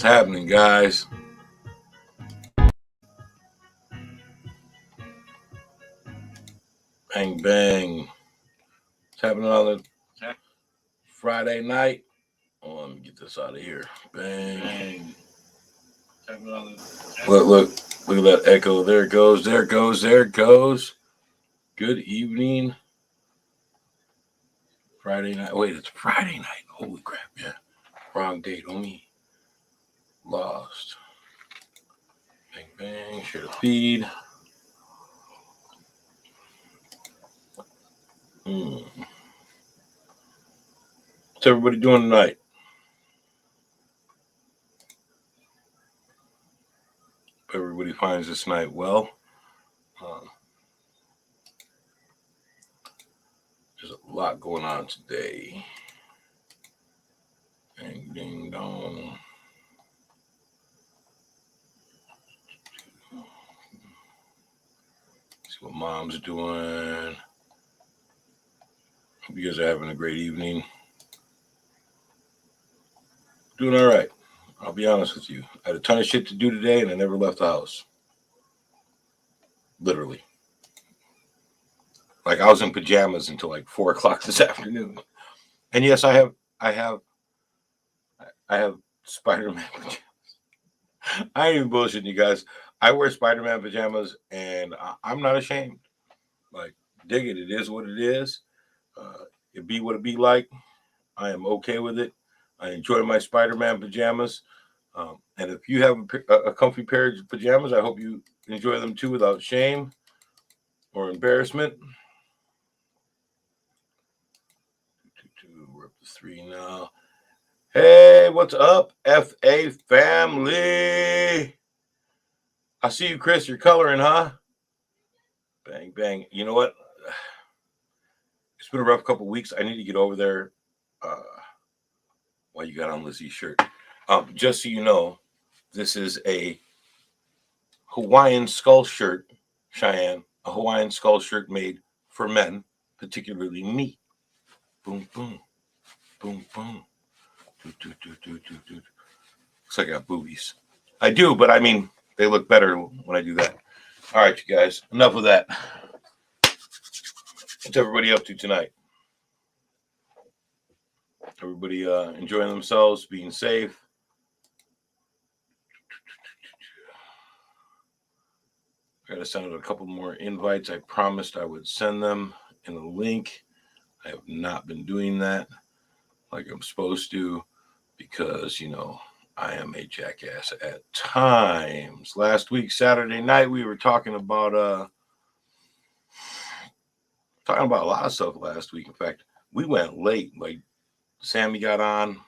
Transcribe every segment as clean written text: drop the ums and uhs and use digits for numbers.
happening, guys? Bang, bang. What's happening on the Friday night? Oh, let me get this out of here. Bang. Bang. Look at that echo. There it goes. Good evening. Friday night. Wait, it's Friday night. Holy crap, yeah. Wrong date on me. Lost. Bang, bang. Share the feed. What's everybody doing tonight? Hope everybody finds this night well. There's a lot going on today. Ding, ding, dong. See what mom's doing. Hope you guys are having a great evening. Doing all right. I'll be honest with you. I had a ton of shit to do today, and I never left the house. Literally. Like, I was in pajamas until like 4 o'clock this afternoon. And yes, I have Spider-Man pajamas. I ain't even bullshitting you guys. I wear Spider-Man pajamas, and I'm not ashamed. Like, dig it. It is what it is. It be what it be like. I am okay with it. I enjoy my Spider-Man pajamas. And if you have a comfy pair of pajamas, I hope you enjoy them too without shame or embarrassment. We're up to 3 now. Hey, what's up, FA family? I see you, Chris. You're coloring, huh? Bang, bang. You know what? It's been a rough couple weeks. I need to get over there. Why you got on Lizzie's shirt? Just so you know, this is a Hawaiian skull shirt, Cheyenne. A Hawaiian skull shirt made for men, particularly me. Boom, boom. Boom, boom. Looks like I got boobies. I do, but I mean, they look better when I do that. All right, you guys. Enough of that. What's everybody up to tonight? Everybody enjoying themselves, being safe. I got to send out a couple more invites. I promised I would send them in a link. I have not been doing that like I'm supposed to because, you know, I am a jackass at times. Last week, Saturday night, we were talking about a lot of stuff last week. In fact, we went late. Like, Sammy got on.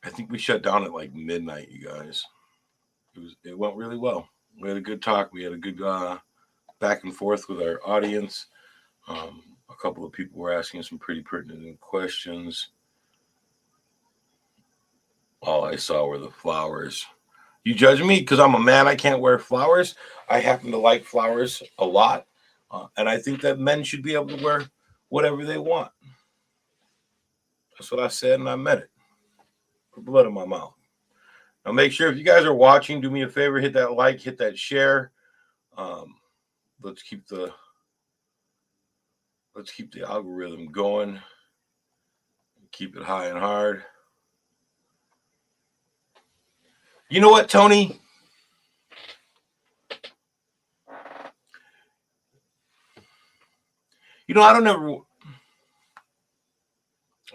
I think we shut down at like midnight, you guys. It went really well. We had a good talk. We had a good back and forth with our audience. A couple of people were asking some pretty pertinent questions. All I saw were the flowers. You judge me because I'm a man. I can't wear flowers. I happen to like flowers a lot. And I think that men should be able to wear whatever they want. That's what I said, and I meant it. Put blood in my mouth. Now, make sure if you guys are watching, do me a favor, hit that like, hit that share. Let's keep the algorithm going. Keep it high and hard. You know what, Tony? You know, I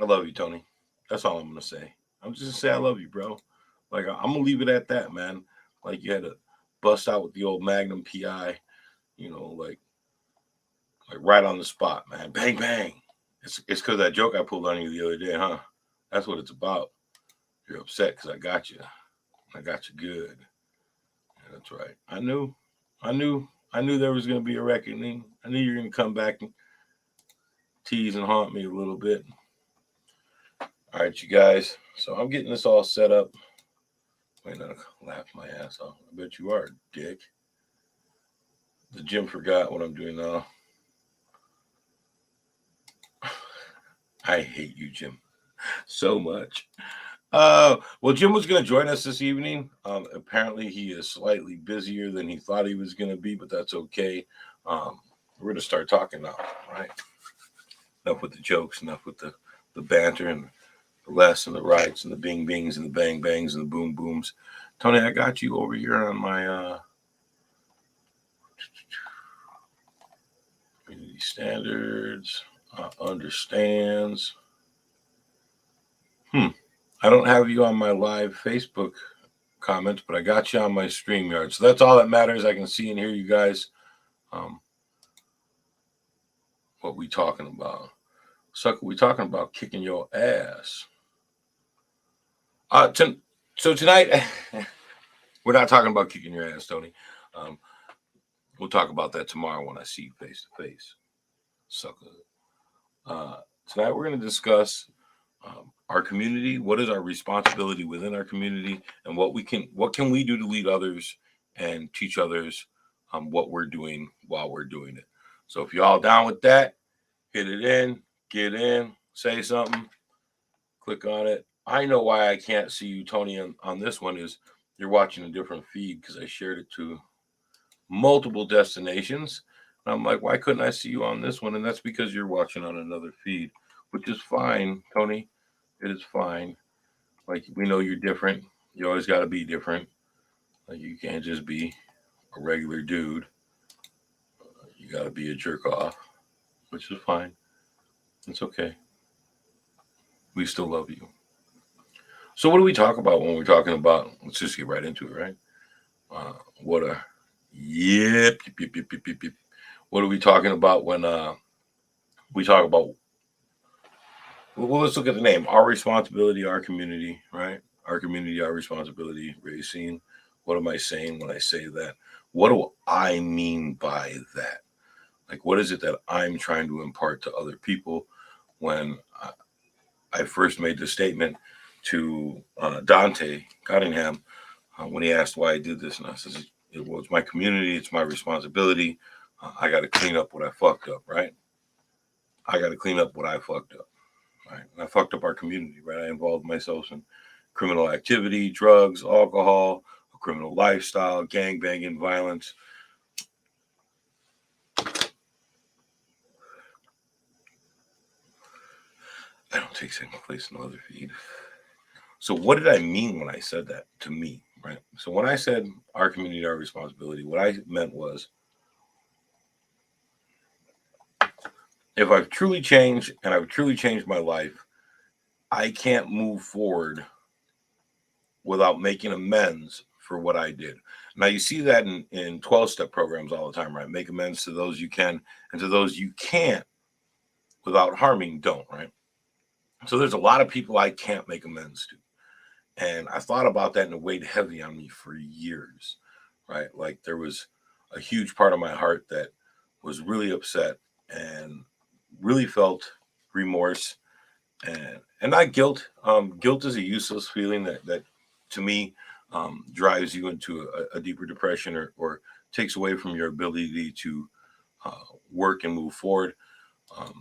love you, Tony. That's all I'm going to say. I'm just going to say I love you, bro. Like, I'm going to leave it at that, man. Like, you had to bust out with the old Magnum PI, you know, like right on the spot, man. Bang, bang. It's because that joke I pulled on you the other day, huh? That's what it's about. You're upset because I got you. I got you good. Yeah, that's right. I knew there was going to be a reckoning. I knew you were going to come back and tease and haunt me a little bit. All right, you guys. So I'm getting this all set up. Wait, not laugh my ass off. I bet you are, dick. The gym forgot what I'm doing now. I hate you, Jim, so much. Well, Jim was going to join us this evening. Apparently, he is slightly busier than he thought he was going to be, but that's okay. Um, we're going to start talking now, right? Enough with the jokes, enough with the banter and the lefts and the rights and the bing bings and the bang bangs and the boom booms. Tony, I got you over here on my community standards, understands. I don't have you on my live Facebook comments, but I got you on my StreamYard. So that's all that matters. I can see and hear you guys. Um, what we talking about? Sucker, we talking about kicking your ass. Uh, so tonight, we're not talking about kicking your ass, Tony. Um, we'll talk about that tomorrow when I see you face to face, sucker. Tonight we're going to discuss our community. What is our responsibility within our community, and what can we do to lead others and teach others what we're doing while we're doing it. So if y'all down with that, hit it in, get in, say something, click on it. I know why I can't see you, Tony, on this one is you're watching a different feed because I shared it to multiple destinations. And I'm like, why couldn't I see you on this one? And that's because you're watching on another feed, which is fine, Tony. It is fine. Like, we know you're different. You always got to be different. Like, you can't just be a regular dude. You got to be a jerk off, which is fine. It's okay. We still love you. So, what do we talk about when we're talking about? Let's just get right into it, right? What a yep. What are we talking about when we talk about? Well, let's look at the name. Our responsibility, our community, right? Our community, our responsibility. Racine. What am I saying when I say that? What do I mean by that? Like, what is it that I'm trying to impart to other people when I first made the statement to Dante Cottingham when he asked why I did this? And I said, it was my community, it's my responsibility. I got to clean up what I fucked up, right? I got to clean up what I fucked up, right? And I fucked up our community, right? I involved myself in criminal activity, drugs, alcohol, a criminal lifestyle, gang banging, violence. I don't take second place in the other feed. So what did I mean when I said that to me, right? So when I said our community, our responsibility, what I meant was if I've truly changed and I've truly changed my life, I can't move forward without making amends for what I did. Now you see that in 12-step programs all the time, right? Make amends to those you can, and to those you can't without harming, don't, right? So there's a lot of people I can't make amends to. And I thought about that and it weighed heavy on me for years, right? Like there was a huge part of my heart that was really upset and really felt remorse and not guilt. Guilt is a useless feeling that to me drives you into a deeper depression or takes away from your ability to work and move forward. Let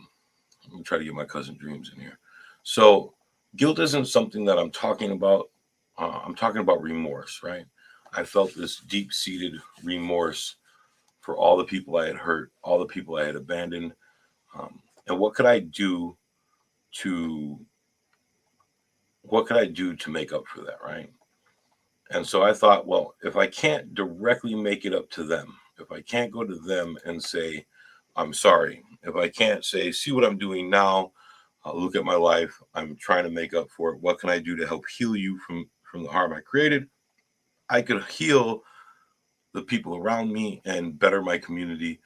me try to get my cousin Dreams in here. So guilt isn't something that I'm talking about. I'm talking about remorse, right? I felt this deep-seated remorse for all the people I had hurt, all the people I had abandoned, and to what could I do to make up for that, right? And so I thought, well, if I can't directly make it up to them, if I can't go to them and say, I'm sorry, if I can't say, see what I'm doing now, look at my life, I'm trying to make up for it. What can I do to help heal you from the harm I created? I could heal the people around me and better my community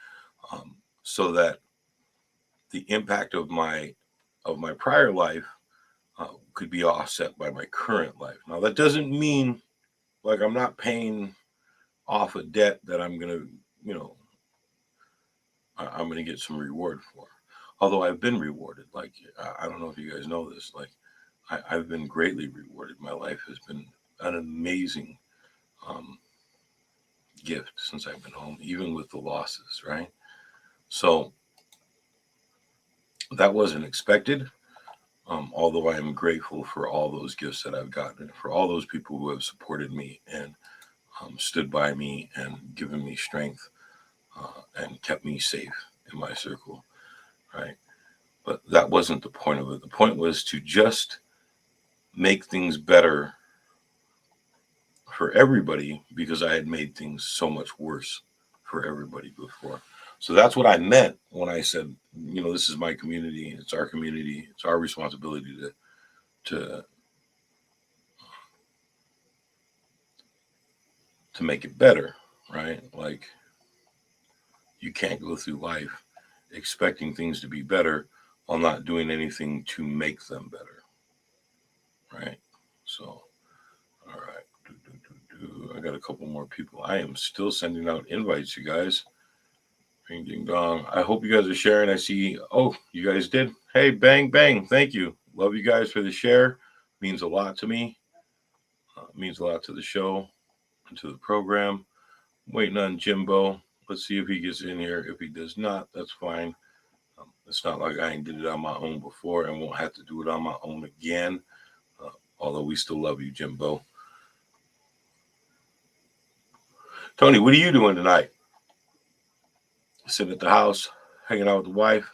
so that the impact of my prior life could be offset by my current life. Now that doesn't mean like I'm not paying off a debt that I'm gonna, you know, I'm gonna get some reward for. Although I've been rewarded. Like I don't know if you guys know this. Like I've been greatly rewarded. My life has been an amazing um, gift since I've been home, even with the losses, right? So that wasn't expected. Although I am grateful for all those gifts that I've gotten, for all those people who have supported me and stood by me and given me strength and kept me safe in my circle, right? But that wasn't the point of it. The point was to just make things better for everybody because I had made things so much worse for everybody before. So that's what I meant when I said, this is my community, it's our responsibility to to make it better, right? Like you can't go through life expecting things to be better while not doing anything to make them better, right? So, all right. I got a couple more people. I am still sending out invites, you guys. Ding ding dong. I hope you guys are sharing. I see. Oh, you guys did. Hey, bang bang. Thank you. Love you guys for the share. Means a lot to me. Means a lot to the show and to the program. Waiting on Jimbo. Let's see if he gets in here. If he does not, that's fine. It's not like I ain't did it on my own before and won't have to do it on my own again. Although we still love you, Jimbo. Tony, what are you doing tonight? Sitting at the house, hanging out with the wife.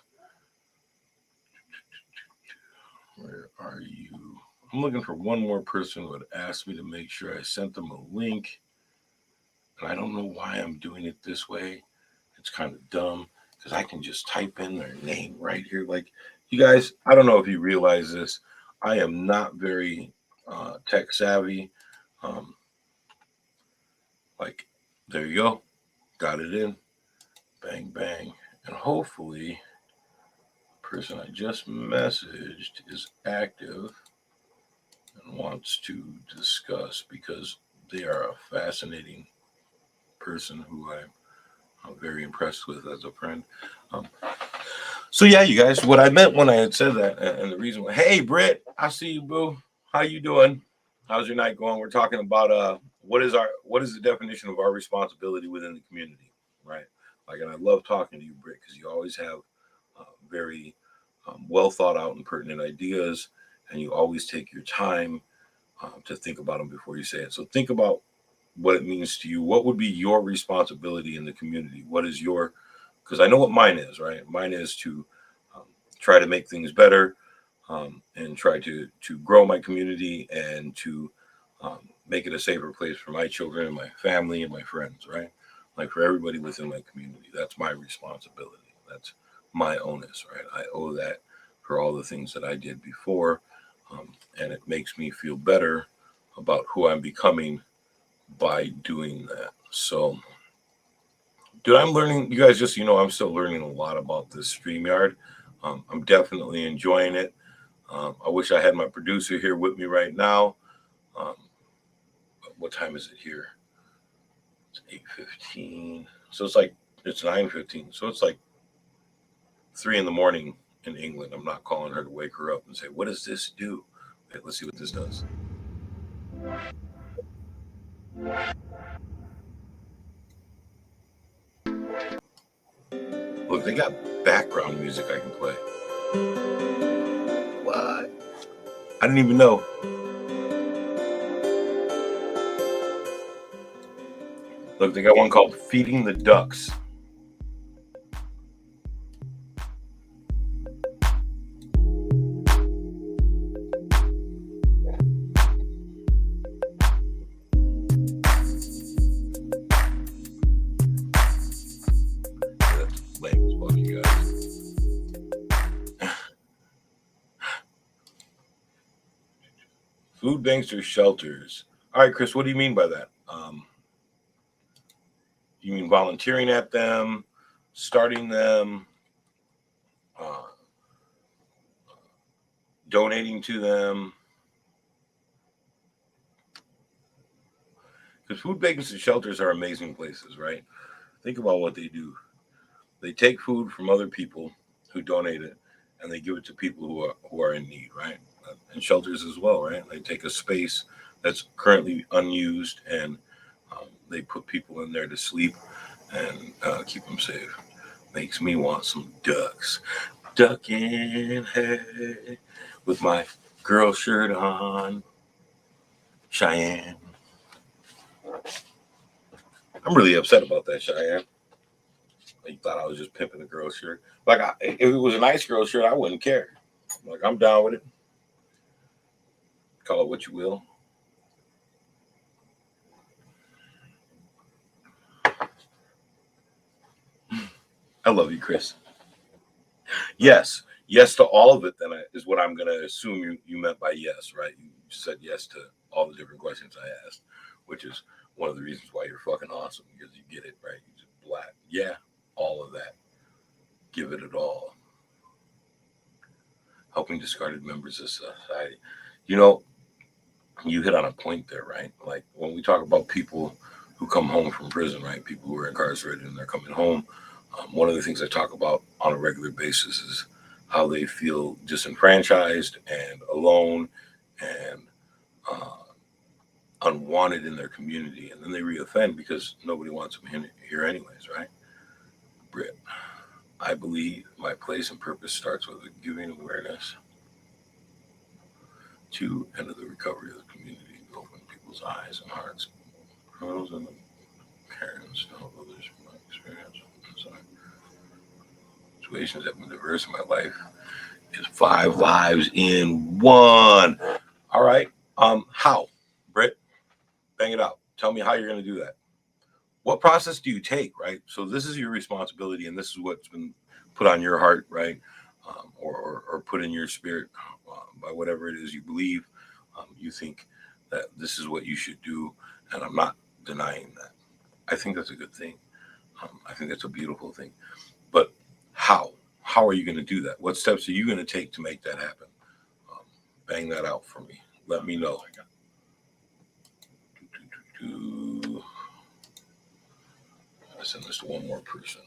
Where are you? I'm looking for one more person who would ask me to make sure I sent them a link. And I don't know why I'm doing it this way. It's kind of dumb because I can just type in their name right here. Like, you guys, I don't know if you realize this. I am not very tech savvy. Like, there you go. Got it in. Bang, bang. And hopefully, the person I just messaged is active and wants to discuss because they are a fascinating person who I'm very impressed with as a friend. So yeah, you guys, what I meant when I had said that, and the reason why, hey Britt, I see you, boo. How you doing? How's your night going? We're talking about what is the definition of our responsibility within the community, right? Like, and I love talking to you, Britt, because you always have very well thought out and pertinent ideas, and you always take your time to think about them before you say it. So think about what it means to you. What would be your responsibility in the community? What is your, because I know what mine is, right? Mine is to try to make things better and try to grow my community and to make it a safer place for my children and my family and my friends, right? Like for everybody within my community. That's my responsibility. That's my onus, right? I owe that for all the things that I did before. And it makes me feel better about who I'm becoming by doing that. So, dude, I'm learning. You guys, just I'm still learning a lot about this StreamYard. I'm definitely enjoying it. I wish I had my producer here with me right now. What time is it here? It's 8:15. So it's 9:15. So it's like 3 in the morning in England. I'm not calling her to wake her up and say, "What does this do?" Okay, let's see what this does. Look, they got background music I can play. What? I didn't even know. Look, they got one called Feeding the Ducks. That's lame as fuck, you guys. Food banks or shelters? All right, Chris, what do you mean by that? You mean volunteering at them, starting them, uh, donating to them? Because food banks and shelters are amazing places, right? Think about what they do. They take food from other people who donate it, and they give it to people who are in need, right? And shelters as well, right? They take a space that's currently unused, and they put people in there to sleep and keep them safe. Makes me want some ducks. Ducking, hey. with my girl shirt on. Cheyenne. I'm really upset about that, Cheyenne. You thought I was just pimping a girl shirt. Like, if it was a nice girl shirt, I wouldn't care. Like, I'm down with it. Call it what you will. I love you, Chris. Yes. Yes to all of it, then is what I'm going to assume you meant by yes, right? You said yes to all the different questions I asked, which is one of the reasons why you're fucking awesome, because you get it, right? You just black. Yeah, all of that. Give it all. Helping discarded members of society. You know, you hit on a point there, right? Like when we talk about people who come home from prison, right? People who are incarcerated and they're coming home. One of the things I talk about on a regular basis is how they feel disenfranchised and alone and unwanted in their community. And then they reoffend because nobody wants them here anyways, right? Britt, I believe my place and purpose starts with a giving awareness to and of the recovery of the community, open people's eyes and hearts, girls and parents to help others from my experience. Situations that have been diverse in my life is 5 lives in 1. All right. How? Britt, bang it out. Tell me how you're going to do that. What process do you take, right? So this is your responsibility, and this is what's been put on your heart, right? Or put in your spirit by whatever it is you believe. You think that this is what you should do, and I'm not denying that. I think that's a good thing. I think that's a beautiful thing. But how? How are you going to do that? What steps are you going to take to make that happen? Bang that out for me. Let me know. I send this to one more person.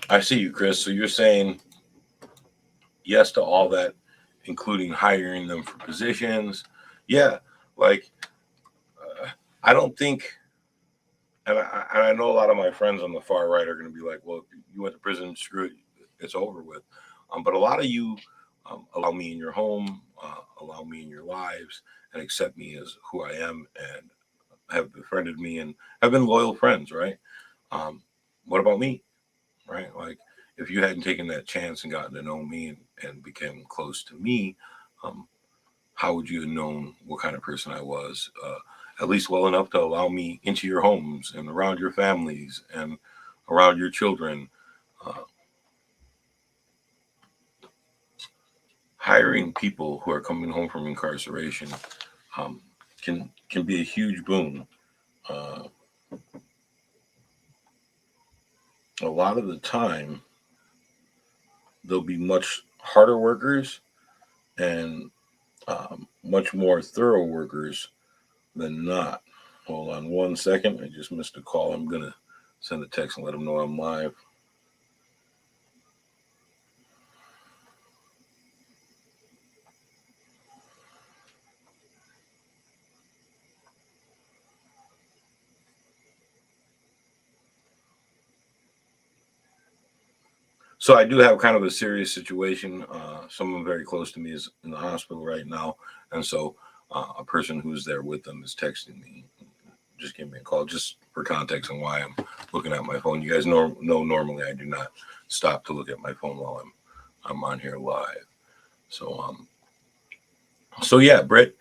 I see you, Chris. So you're saying yes to all that, including hiring them for positions. Yeah, like I don't think, and I know a lot of my friends on the far right are going to be like, well, if you went to prison, screw it, it's over with. But a lot of you allow me in your home, allow me in your lives, and accept me as who I am, and have befriended me and have been loyal friends, right? What about me, right? Like, if you hadn't taken that chance and gotten to know me and became close to me, how would you have known what kind of person I was? At least well enough to allow me into your homes and around your families and around your children. Uh, Hiring people who are coming home from incarceration um, can be a huge boon. Uh, a lot of the time, they'll be much harder workers and much more thorough workers than not. Hold on 1 second. I just missed a call. I'm going to send a text and let them know I'm live. So I do have kind of a serious situation. Someone very close to me is in the hospital right now. And so a person who's there with them is texting me. Just give me a call, just for context on why I'm looking at my phone. You guys know normally I do not stop to look at my phone while I'm on here live. So yeah, Britt.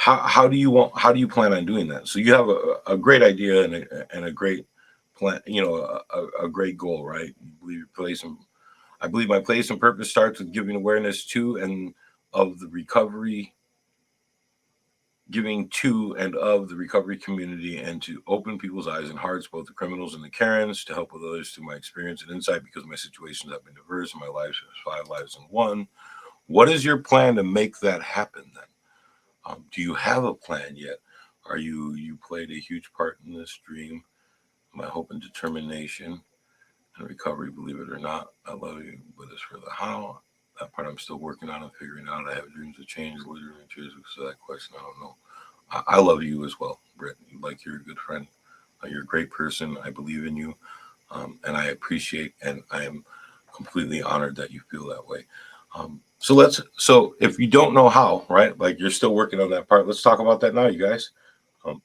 How do you plan on doing that? So you have a great idea and a great plan, a great goal, right? You believe your place and I believe my place and purpose starts with giving awareness to and of the recovery, giving to and of the recovery community, and to open people's eyes and hearts, both the criminals and the Karens, to help with others through my experience and insight, because my situations have been diverse and my life is 5 lives in 1. What is your plan to make that happen then? Do you have a plan yet? You played a huge part in this dream. My hope and determination and recovery, believe it or not. I love you, but as for the how, that part I'm still working on and figuring out. I have dreams of change, literally and tears. So that question, I don't know. I love you as well, Britt. Like you're a good friend. You're a great person. I believe in you, and I appreciate and I am completely honored that you feel that way. So if you don't know how, right? Like you're still working on that part. Let's talk about that now, you guys. Um,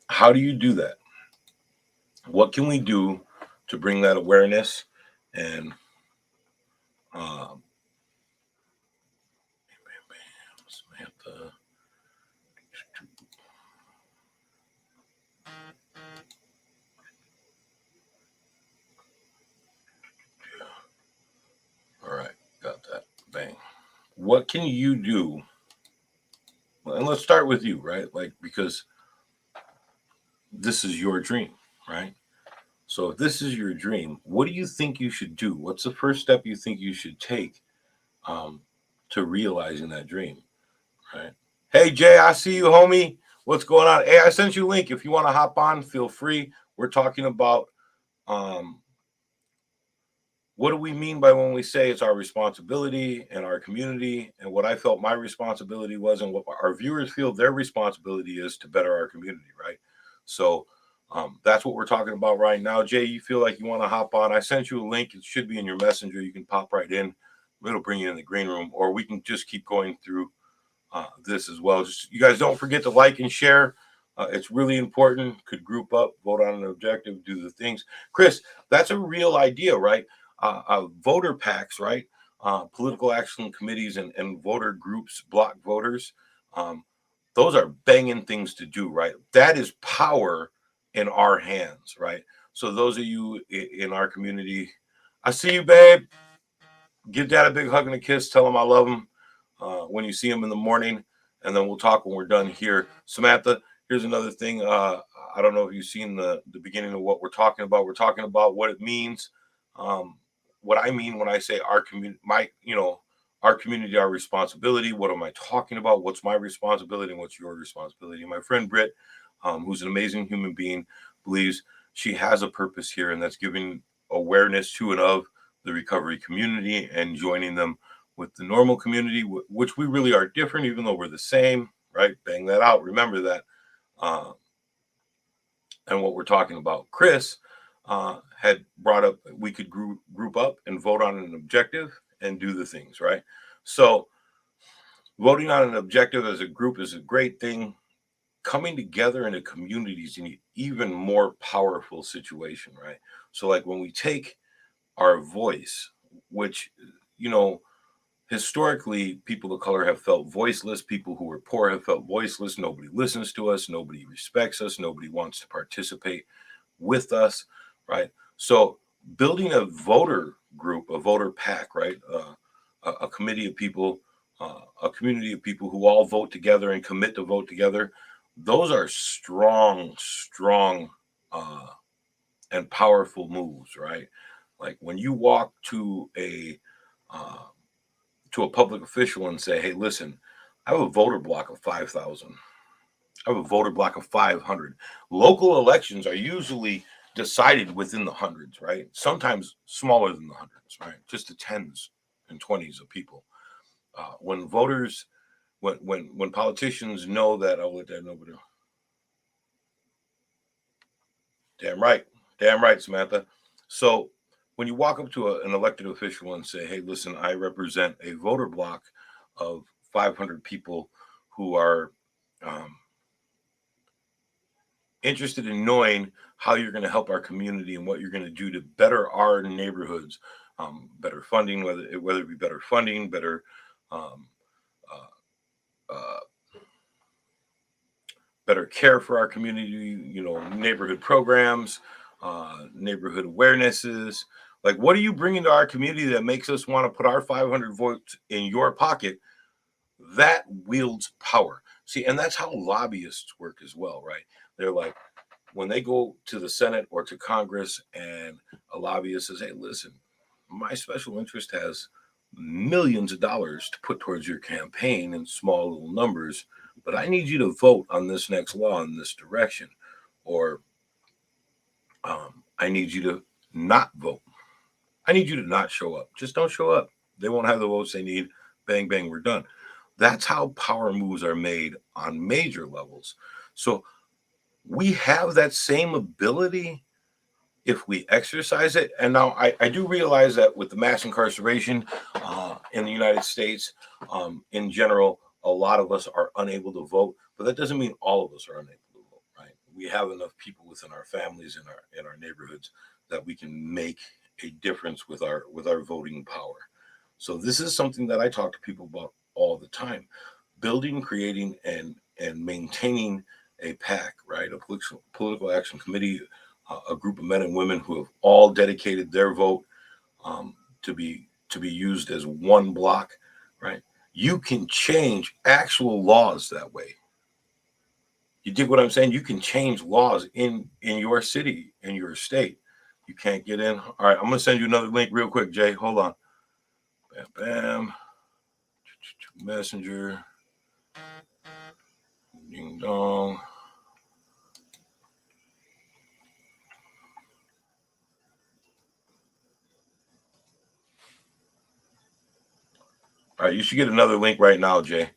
how do you do that? What can we do to bring that awareness and um, Samantha. All right, got that. Bang. What can you do? And let's start with you, right? Like because this is your dream, right? So if this is your dream, what do you think you should do? What's the first step you think you should take um, to realizing that dream, right? Hey Jay, I see you, homie. What's going on? Hey, I sent you a link. If you want to hop on, feel free. We're talking about um, what do we mean by when we say it's our responsibility and our community, and what I felt my responsibility was, and what our viewers feel their responsibility is to better our community, right? So that's what we're talking about right now. Jay, you feel like you want to hop on? I sent you a link. It should be in your messenger. You can pop right in. It'll bring you in the green room, or we can just keep going through this as well. Just you guys don't forget to like and share. It's really important. Could group up, vote on an objective, do the things. Chris, that's a real idea, right? Voter packs, right? Political action committees and voter groups, block voters. Um, those are banging things to do, right? That is power in our hands, right? So those of you in our community, I see you, babe. Give Dad a big hug and a kiss. Tell him I love him when you see him in the morning, and then we'll talk when we're done here. Samantha, here's another thing. I don't know if you've seen the beginning of what we're talking about. We're talking about what it means. Um, what I mean when I say our community, our community, our responsibility. What am I talking about? What's my responsibility and what's your responsibility? My friend Britt, who's an amazing human being, believes she has a purpose here, and that's giving awareness to and of the recovery community and joining them with the normal community, which we really are different, even though we're the same, right? Bang that out. Remember that. Uh, and what we're talking about. Chris had brought up we could group up and vote on an objective and do the things, right? So voting on an objective as a group is a great thing. Coming together in a community is an even more powerful situation, right? So like when we take our voice, which, you know, historically, people of color have felt voiceless. People who were poor have felt voiceless. Nobody listens to us. Nobody respects us. Nobody wants to participate with us, right? So, building a voter group, a voter pack, right? A committee of people, a community of people who all vote together and commit to vote together. Those are strong, uh, and powerful moves, right? Like when you walk uh, to a public official and say, "Hey, listen, I have a voter block of 5,000. I have a voter block of 500." Local elections are usually decided within the hundreds, right? Sometimes smaller than the hundreds, right? Just the tens and twenties of people. When voters, when politicians know that, I'll let that nobody. Damn right, Samantha. So when you walk up to an elected official and say, "Hey, listen, I represent a voter block of 500 people who are um, interested in knowing how you're going to help our community and what you're going to do to better our neighborhoods, better funding, whether it be better funding, better um, uh, uh, better care for our community, neighborhood programs, neighborhood awarenesses. Like, what are you bringing to our community that makes us want to put our 500 votes in your pocket?" That wields power. See, and that's how lobbyists work as well, right? They're like, when they go to the Senate or to Congress and a lobbyist says, "Hey, listen, my special interest has millions of dollars to put towards your campaign in small little numbers, but I need you to vote on this next law in this direction, or I need you to not vote. I need you to not show up. Just don't show up. They won't have the votes they need. Bang, bang, we're done. That's how power moves are made on major levels. So we have that same ability if we exercise it. And now I do realize that with the mass incarceration in the United States, in general, a lot of us are unable to vote, but that doesn't mean all of us are unable to vote, right? We have enough people within our families, in our neighborhoods, that we can make a difference with our voting power. So this is something that I talk to people about all the time: building, creating, and maintaining a PAC, right? A political action committee, a group of men and women who have all dedicated their vote to be used as one block, right? You can change actual laws that way. You dig what I'm saying? You can change laws in your city, in your state. You can't get in. All right, I'm gonna send you another link real quick, Jay. Hold on. Bam, bam. Messenger. Ding dong. All right, you should get another link right now, Jay.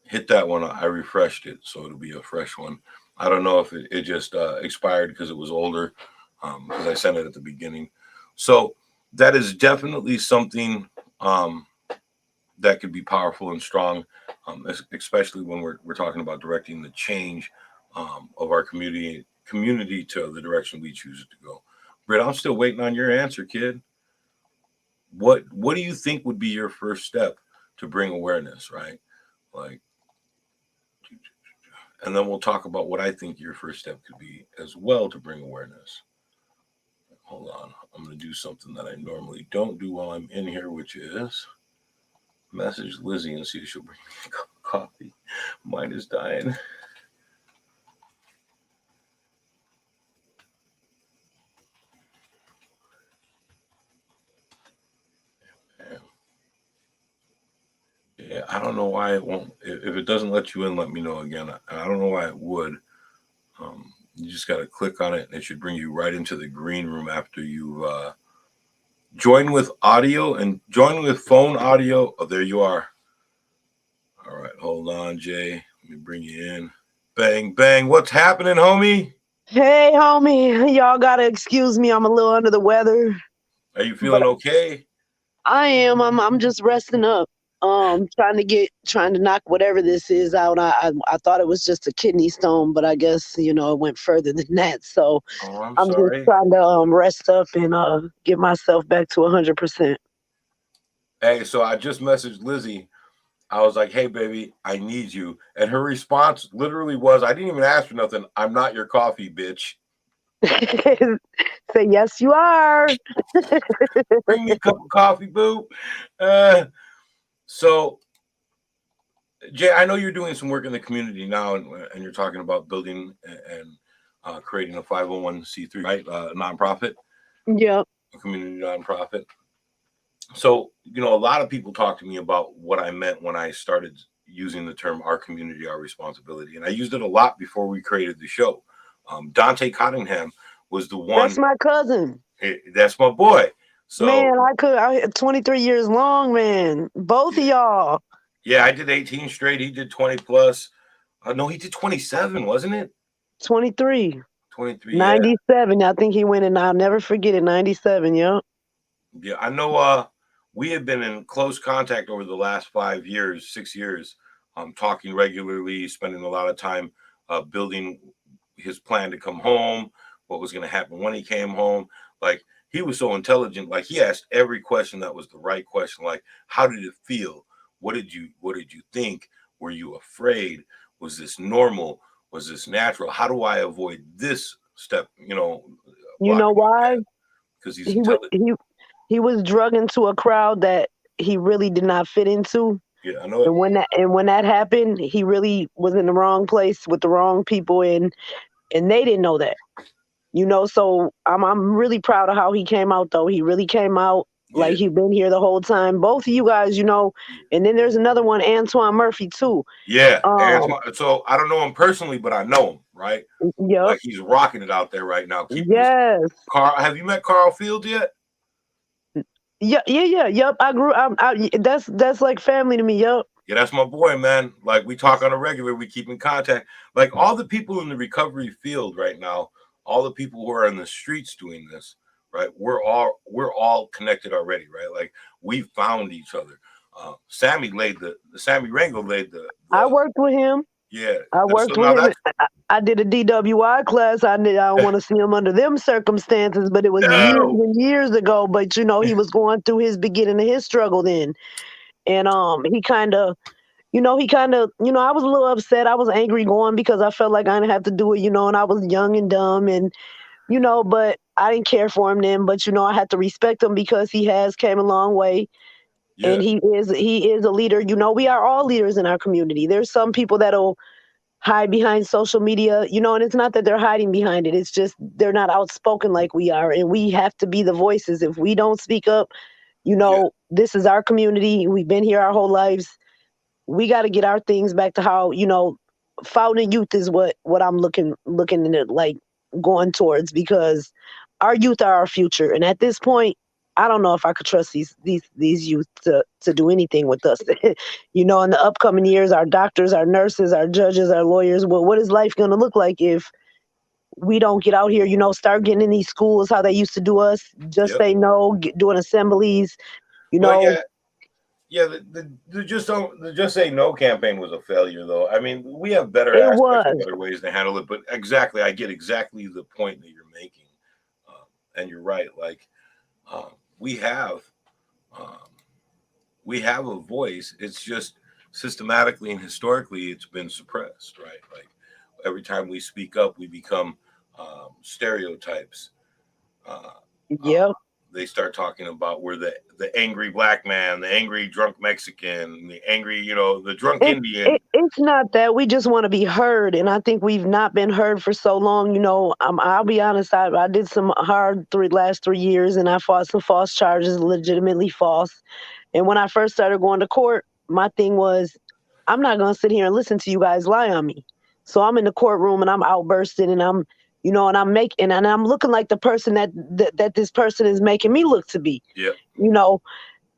Hit that one. I refreshed it, so it'll be a fresh one. I don't know if it just expired because it was older, because I sent it at the beginning. So that is definitely something that could be powerful and strong, especially when we're talking about directing the change of our community to the direction we choose it to go. Britt, I'm still waiting on your answer, kid. What do you think would be your first step to bring awareness, right? Like, and then we'll talk about what I think your first step could be as well to bring awareness. Hold on, I'm going to do something that I normally don't do while I'm in here, which is message Lizzie and see if she'll bring me a cup of coffee. Mine is dying. Yeah, I don't know why it won't. If it doesn't let you in, let me know again. I don't know why it would. You just got to click on it, and it should bring you right into the green room after you join with audio and join with phone audio. Oh, there you are. All right, hold on, Jay. Let me bring you in. Bang, bang. What's happening, homie? Hey, homie, y'all gotta excuse me. I'm a little under the weather, Are you but feeling okay? I am. I'm just resting up. Trying to knock whatever this is out. I thought it was just a kidney stone, but I guess it went further than that. So Oh, I'm I'm just sorry. trying to rest up and get myself back to 100%. Hey, so I just messaged Lizzie. I was like, hey, baby, I need you. And her response literally was, I didn't even ask for nothing. I'm not your coffee, bitch. Say yes, you are. Bring me a cup of coffee, boo. Uh, so, Jay, I know you're doing some work in the community now, and you're talking about building and creating a 501c3, right? Nonprofit, Yep. a community nonprofit. So, a lot of people talk to me about what I meant when I started using the term our community, our responsibility. And I used it a lot before we created the show. Dante Cottingham was the That's one. my cousin. That's my boy. So, Man, I 23 years long, man. Both of yeah, y'all. yeah, I did 18 straight. He did 20 plus. No, he did 27, wasn't it? 23. 23, yeah. 97. I think he went and I'll never forget it. 97. Yep. Yeah, I know we have been in close contact over the last 5 years, 6 years, talking regularly, spending a lot of time building his plan to come home, what was going to happen when he came home. Like, he was so intelligent. Like, he asked every question that was the right question. Like, how did it feel? What did you think? Were you afraid? Was this normal? Was this natural? How do I avoid this step, You know blocking my why? path? Because he's He was intelligent. he was drug into a crowd that he really did not fit into. Yeah, I know it. And when that happened, he really was in the wrong place with the wrong people, and they didn't know that. So I'm really proud of how he came out though. He really came out. Yeah, Like he been here the whole time. Both of you guys, and then there's another one, Antoine Murphy too. yeah. Um, Antoine. So I don't know him personally, but I know him, right? yep, Like he's rocking it out there right now, keeping this. yes, Carl, have you met Carl Fields yet? yeah, yeah, yeah, yep. I grew. That's like family to me. Yep. Yeah, that's my boy, man. Like we talk on a regular, we keep in contact. Like all the people in the recovery field right now, all the people who are in the streets doing this, right? We're all connected already, right? Like we found each other. Sammy Rango laid I the worked with him. yeah. I So worked with now him. that's I did a DWI class. I don't want to see him under them circumstances, but it was years no. and years ago. But he was going through his beginning of his struggle then, and he kind of, I was a little upset. I was angry going because I felt like I didn't have to do it, and I was young and dumb, and but I didn't care for him then. But I had to respect him because he has came a long way, Yeah, and he is a leader. We are all leaders in our community. There's some people that'll hide behind social media, and it's not that they're hiding behind it. It's just they're not outspoken like we are. And we have to be the voices. If we don't speak up, yeah, this is our community. We've been here our whole lives. We got to get our things back to how, founding youth is what I'm looking at it like going towards, because our youth are our future. And at this point, I don't know if I could trust these youth to do anything with us. In the upcoming years, our doctors, our nurses, our judges, our lawyers, what is life going to look like if we don't get out here, start getting in these schools how they used to do us, just yep. say no, doing assemblies, you Well, know. yeah, yeah. The just say no campaign was a failure, though. I mean, we have better It aspects and was. better ways to handle it. But exactly, I get exactly the point that you're making, and you're right. Like um, we have um, we have a voice. It's just systematically and historically, it's been suppressed, right? Like every time we speak up, we become stereotypes. Uh, uh, Yep. they start talking about we're the angry black man, the angry drunk Mexican, the angry, the drunk Indian. It's not that we just want to be heard, and I think we've not been heard for so long. I'll be honest. I did some hard last 3 years, and I fought some false charges, legitimately false. And when I first started going to court, my thing was, I'm not gonna sit here and listen to you guys lie on me. So I'm in the courtroom and I'm outbursting, and and I'm making, and I'm looking like the person that this person is making me look to be. Yeah, You know,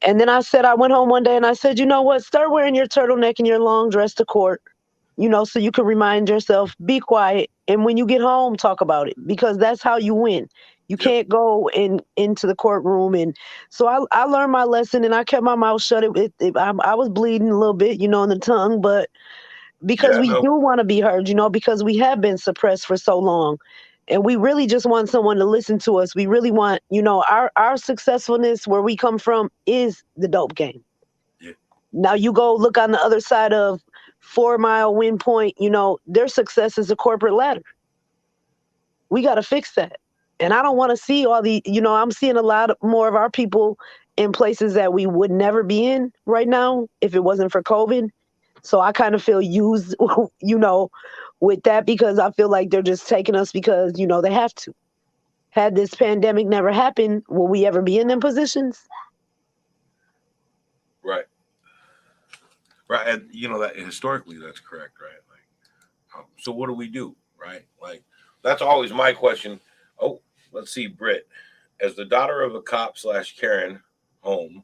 and then I went home one day and I said, you know what? Start wearing your turtleneck and your long dress to court, so you can remind yourself, be quiet. And when you get home, talk about it, because that's how you win. You yep, can't go into the courtroom. And so I learned my lesson and I kept my mouth shut. I was bleeding a little bit, in the tongue, but because yeah, we no, do want to be heard, because we have been suppressed for so long. And we really just want someone to listen to us. We really want, our successfulness where we come from is the dope game. yeah, Now you go look on the other side of 4 Mile, Wind Point, their success is a corporate ladder. We got to fix that. And I don't want to see all I'm seeing a lot more of our people in places that we would never be in right now if it wasn't for COVID. So I kind of feel used, with that, because I feel like they're just taking us because, they have to. Had this pandemic never happened, will we ever be in them positions? right, right, and that historically that's correct, right? Like, so what do we do, right? Like, that's always my question. Oh, let's see, Britt, as the daughter of a cop slash Karen home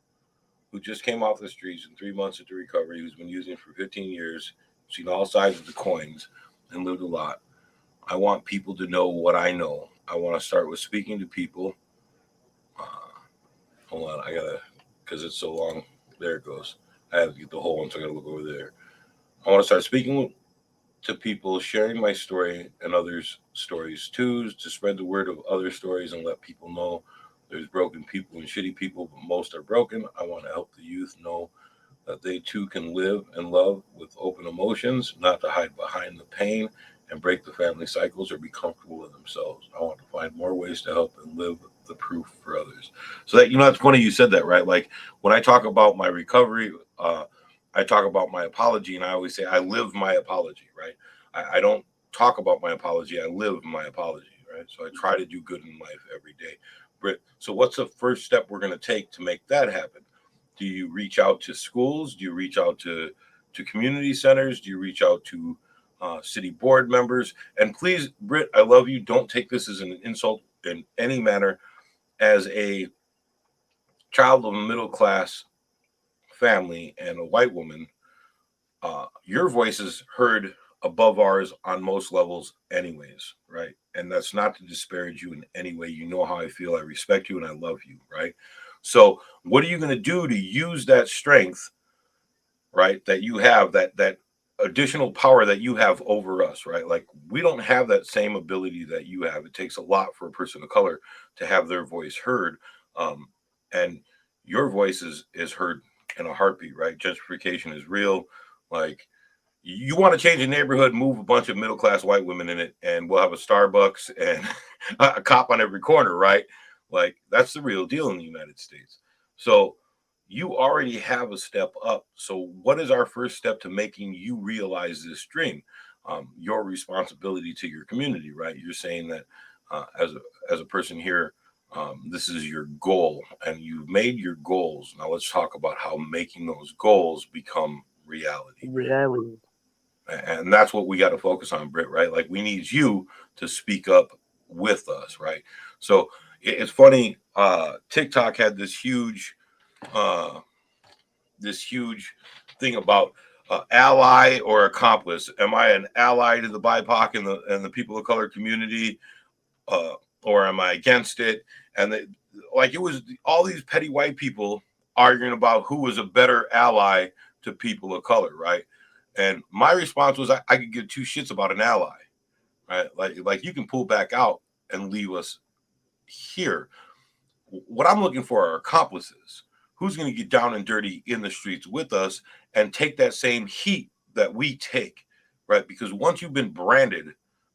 who just came off the streets in 3 months into recovery, who's been using it for 15 years, seen all sides of the coins, and lived a lot. I want people to know what I know. I want to start with speaking to people. Uh, hold on, I gotta, because it's so long. There it goes. I have to get the whole one, so I gotta look over there. I want to start speaking to people, sharing my story and others' stories too, to spread the word of other stories and let people know there's broken people and shitty people, but most are broken. I want to help the youth know that they too can live and love with open emotions, not to hide behind the pain and break the family cycles or be comfortable with themselves. I want to find more ways to help and live the proof for others. So that, it's funny you said that, right? Like when I talk about my recovery, I talk about my apology, and I always say I live my apology, right? I don't talk about my apology, I live my apology, right? So I try to do good in life every day. Britt. So what's the first step we're going to take to make that happen? Do you reach out to schools? Do you reach out to community centers? Do you reach out to city board members? And please, Britt, I love you. Don't take this as an insult in any manner. As a child of a middle class family and a white woman, your voice is heard above ours on most levels, anyways, right? And that's not to disparage you in any way. You know how I feel. I respect you and I love you, right? So, what are you going to do to use that strength, right? That you have, that additional power that you have over us, right? Like we don't have that same ability that you have. It takes a lot for a person of color to have their voice heard, and your voice is heard in a heartbeat, right? Gentrification is real. Like you want to change a neighborhood, move a bunch of middle class white women in it, and we'll have a Starbucks and a cop on every corner, right? Like that's the real deal in the United States. So you already have a step up. So what is our first step to making you realize this dream? Your responsibility to your community, right? You're saying that as a person here, this is your goal, and you've made your goals. Now let's talk about how making those goals become reality. Really. And that's what we got to focus on, Britt, right? Like we need you to speak up with us, right? So it's funny. TikTok had uh, this huge thing about ally or accomplice. Am I an ally to the BIPOC and the people of color community, uh, or am I against it? And like it was all these petty white people arguing about who was a better ally to people of color, right? And my response was, I could give two shits about an ally, right? Like you can pull back out and leave us here. What I'm looking for are accomplices. Who's going to get down and dirty in the streets with us and take that same heat that we take, right? Because once you've been branded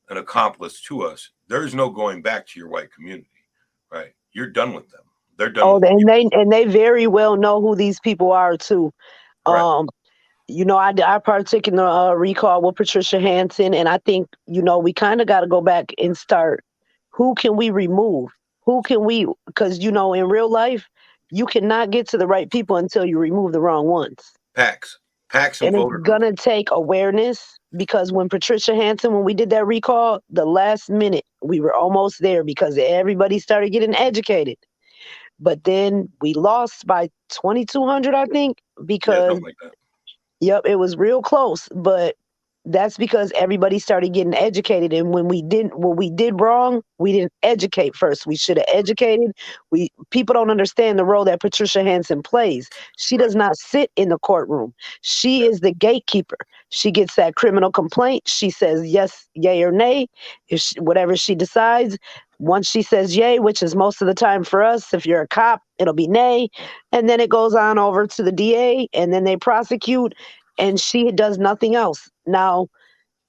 an accomplice to us, there's no going back to your white community, right? You're done with them. They're done Oh, with you. and they very well know who these people are too. Right. Um, I partook in the recall with Patricia Hansen, and I think we kind of got to go back and start. Who can we remove? Who can we? Because in real life, you cannot get to the right people until you remove the wrong ones. Packs. Packs and And it's voter groups. gonna take awareness because when Patricia Hansen, when we did that recall, the last minute we were almost there because everybody started getting educated. But then we lost by 2,200, I think, Yeah, because something like that. yep, it was real close. But that's because everybody started getting educated, and when we did wrong, we didn't educate first. We should have educated. We People don't understand the role that Patricia Hansen plays. She Right. does not sit in the courtroom. She Yeah. is the gatekeeper. She gets that criminal complaint. She says yes, yay or nay. Whatever she decides. Once she says yay, which is most of the time for us, if you're a cop, it'll be nay, and then it goes on over to the DA, and then they prosecute, and she does nothing else. Now,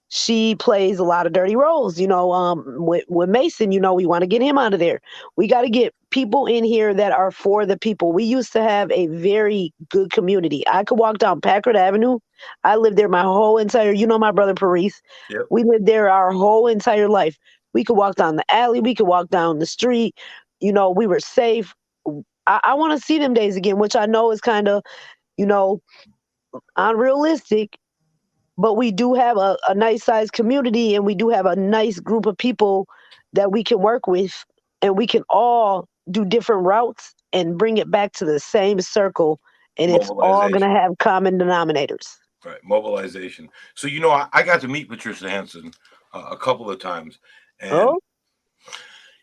she plays a lot of dirty roles, with Mason, we want to get him out of there. We got to get people in here that are for the people. We used to have a very good community. I could walk down Packard Avenue. I lived there my whole entire, my brother Paris. Yep. We lived there our whole entire life. We could walk down the alley. We could walk down the street. We were safe. I want to see them days again, which I know is kind of, you know, unrealistic, but we do have a nice sized community, and we do have a nice group of people that we can work with, and we can all do different routes and bring it back to the same circle, and it's all going to Mobilization. have common denominators. Right. Mobilization. So I got to meet Patricia Hansen a couple of times, and Oh,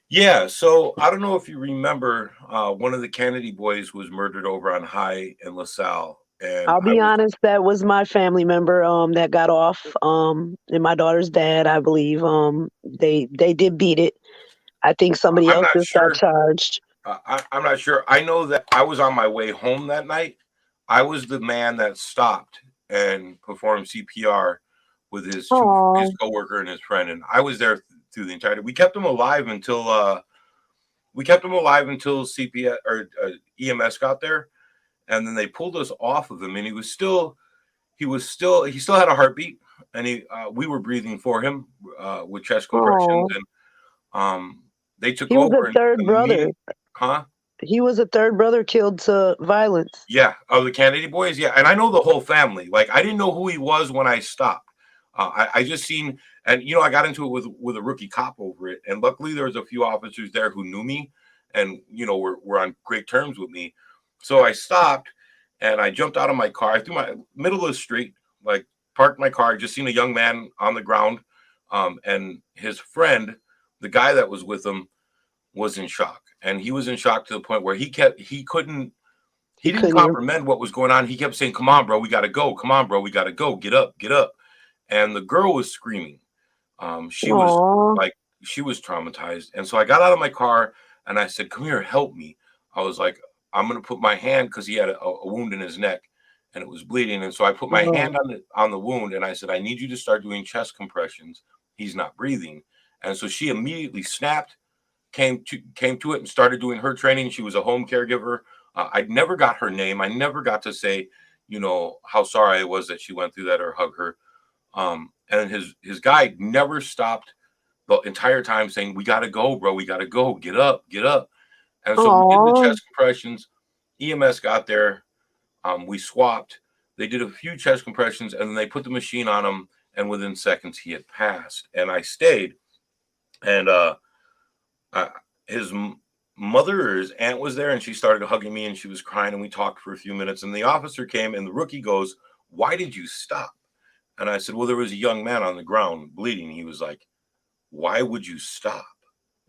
yeah. So I don't know if you remember, one of the Kennedy boys was murdered over on High in LaSalle, and I'll I be was. honest, that was my family member that got off, and my daughter's dad, I believe. They did beat it. I think somebody I'm else not just got sure. charged. I'm not sure. I know that I was on my way home that night. I was the man that stopped and performed CPR with his Oh, coworker and his friend, and I was there through the entire. We kept him alive until CPS or EMS got there, and then they pulled us off of him, and he still had a heartbeat, and we were breathing for him with chest compressions, oh, and they took he was over a and third brother. immediately. Huh? He was a third brother killed to violence. Yeah, of the Kennedy boys. Yeah, and I know the whole family. Like, I didn't know who he was when I stopped. I just seen, and I got into it with a rookie cop over it, and luckily there was a few officers there who knew me, and were on great terms with me. So I stopped, and I jumped out of my car. I threw my middle of the street, like parked my car. Just seen a young man on the ground, and his friend, the guy that was with him, was in shock, and he was in shock to the point where he didn't Couldn't even. comprehend what was going on. He kept saying, "Come on, bro, we got to go. Come on, bro, we got to go. Get up, get up." And the girl was screaming. She was Aw. like, she was traumatized. And so I got out of my car and I said, "Come here, help me." I was like, I'm going to put my hand, because he had a wound in his neck and it was bleeding. And so I put my Oh. hand on the wound and I said, "I need you to start doing chest compressions. He's not breathing." And so she immediately snapped, came to it and started doing her training. She was a home caregiver. I never got her name. I never got to say, how sorry I was that she went through that or hug her. And his guy never stopped the entire time saying, "We got to go, bro. We got to go. Get up, get up." And so we did the Aw. chest compressions. EMS got there. We swapped. They did a few chest compressions and then they put the machine on him. And within seconds, he had passed. And I stayed. And his mother or his aunt was there, and she started hugging me and she was crying, and we talked for a few minutes, and the officer came and the rookie goes, "Why did you stop?" And I said, "Well, there was a young man on the ground bleeding." He was like, "Why would you stop?"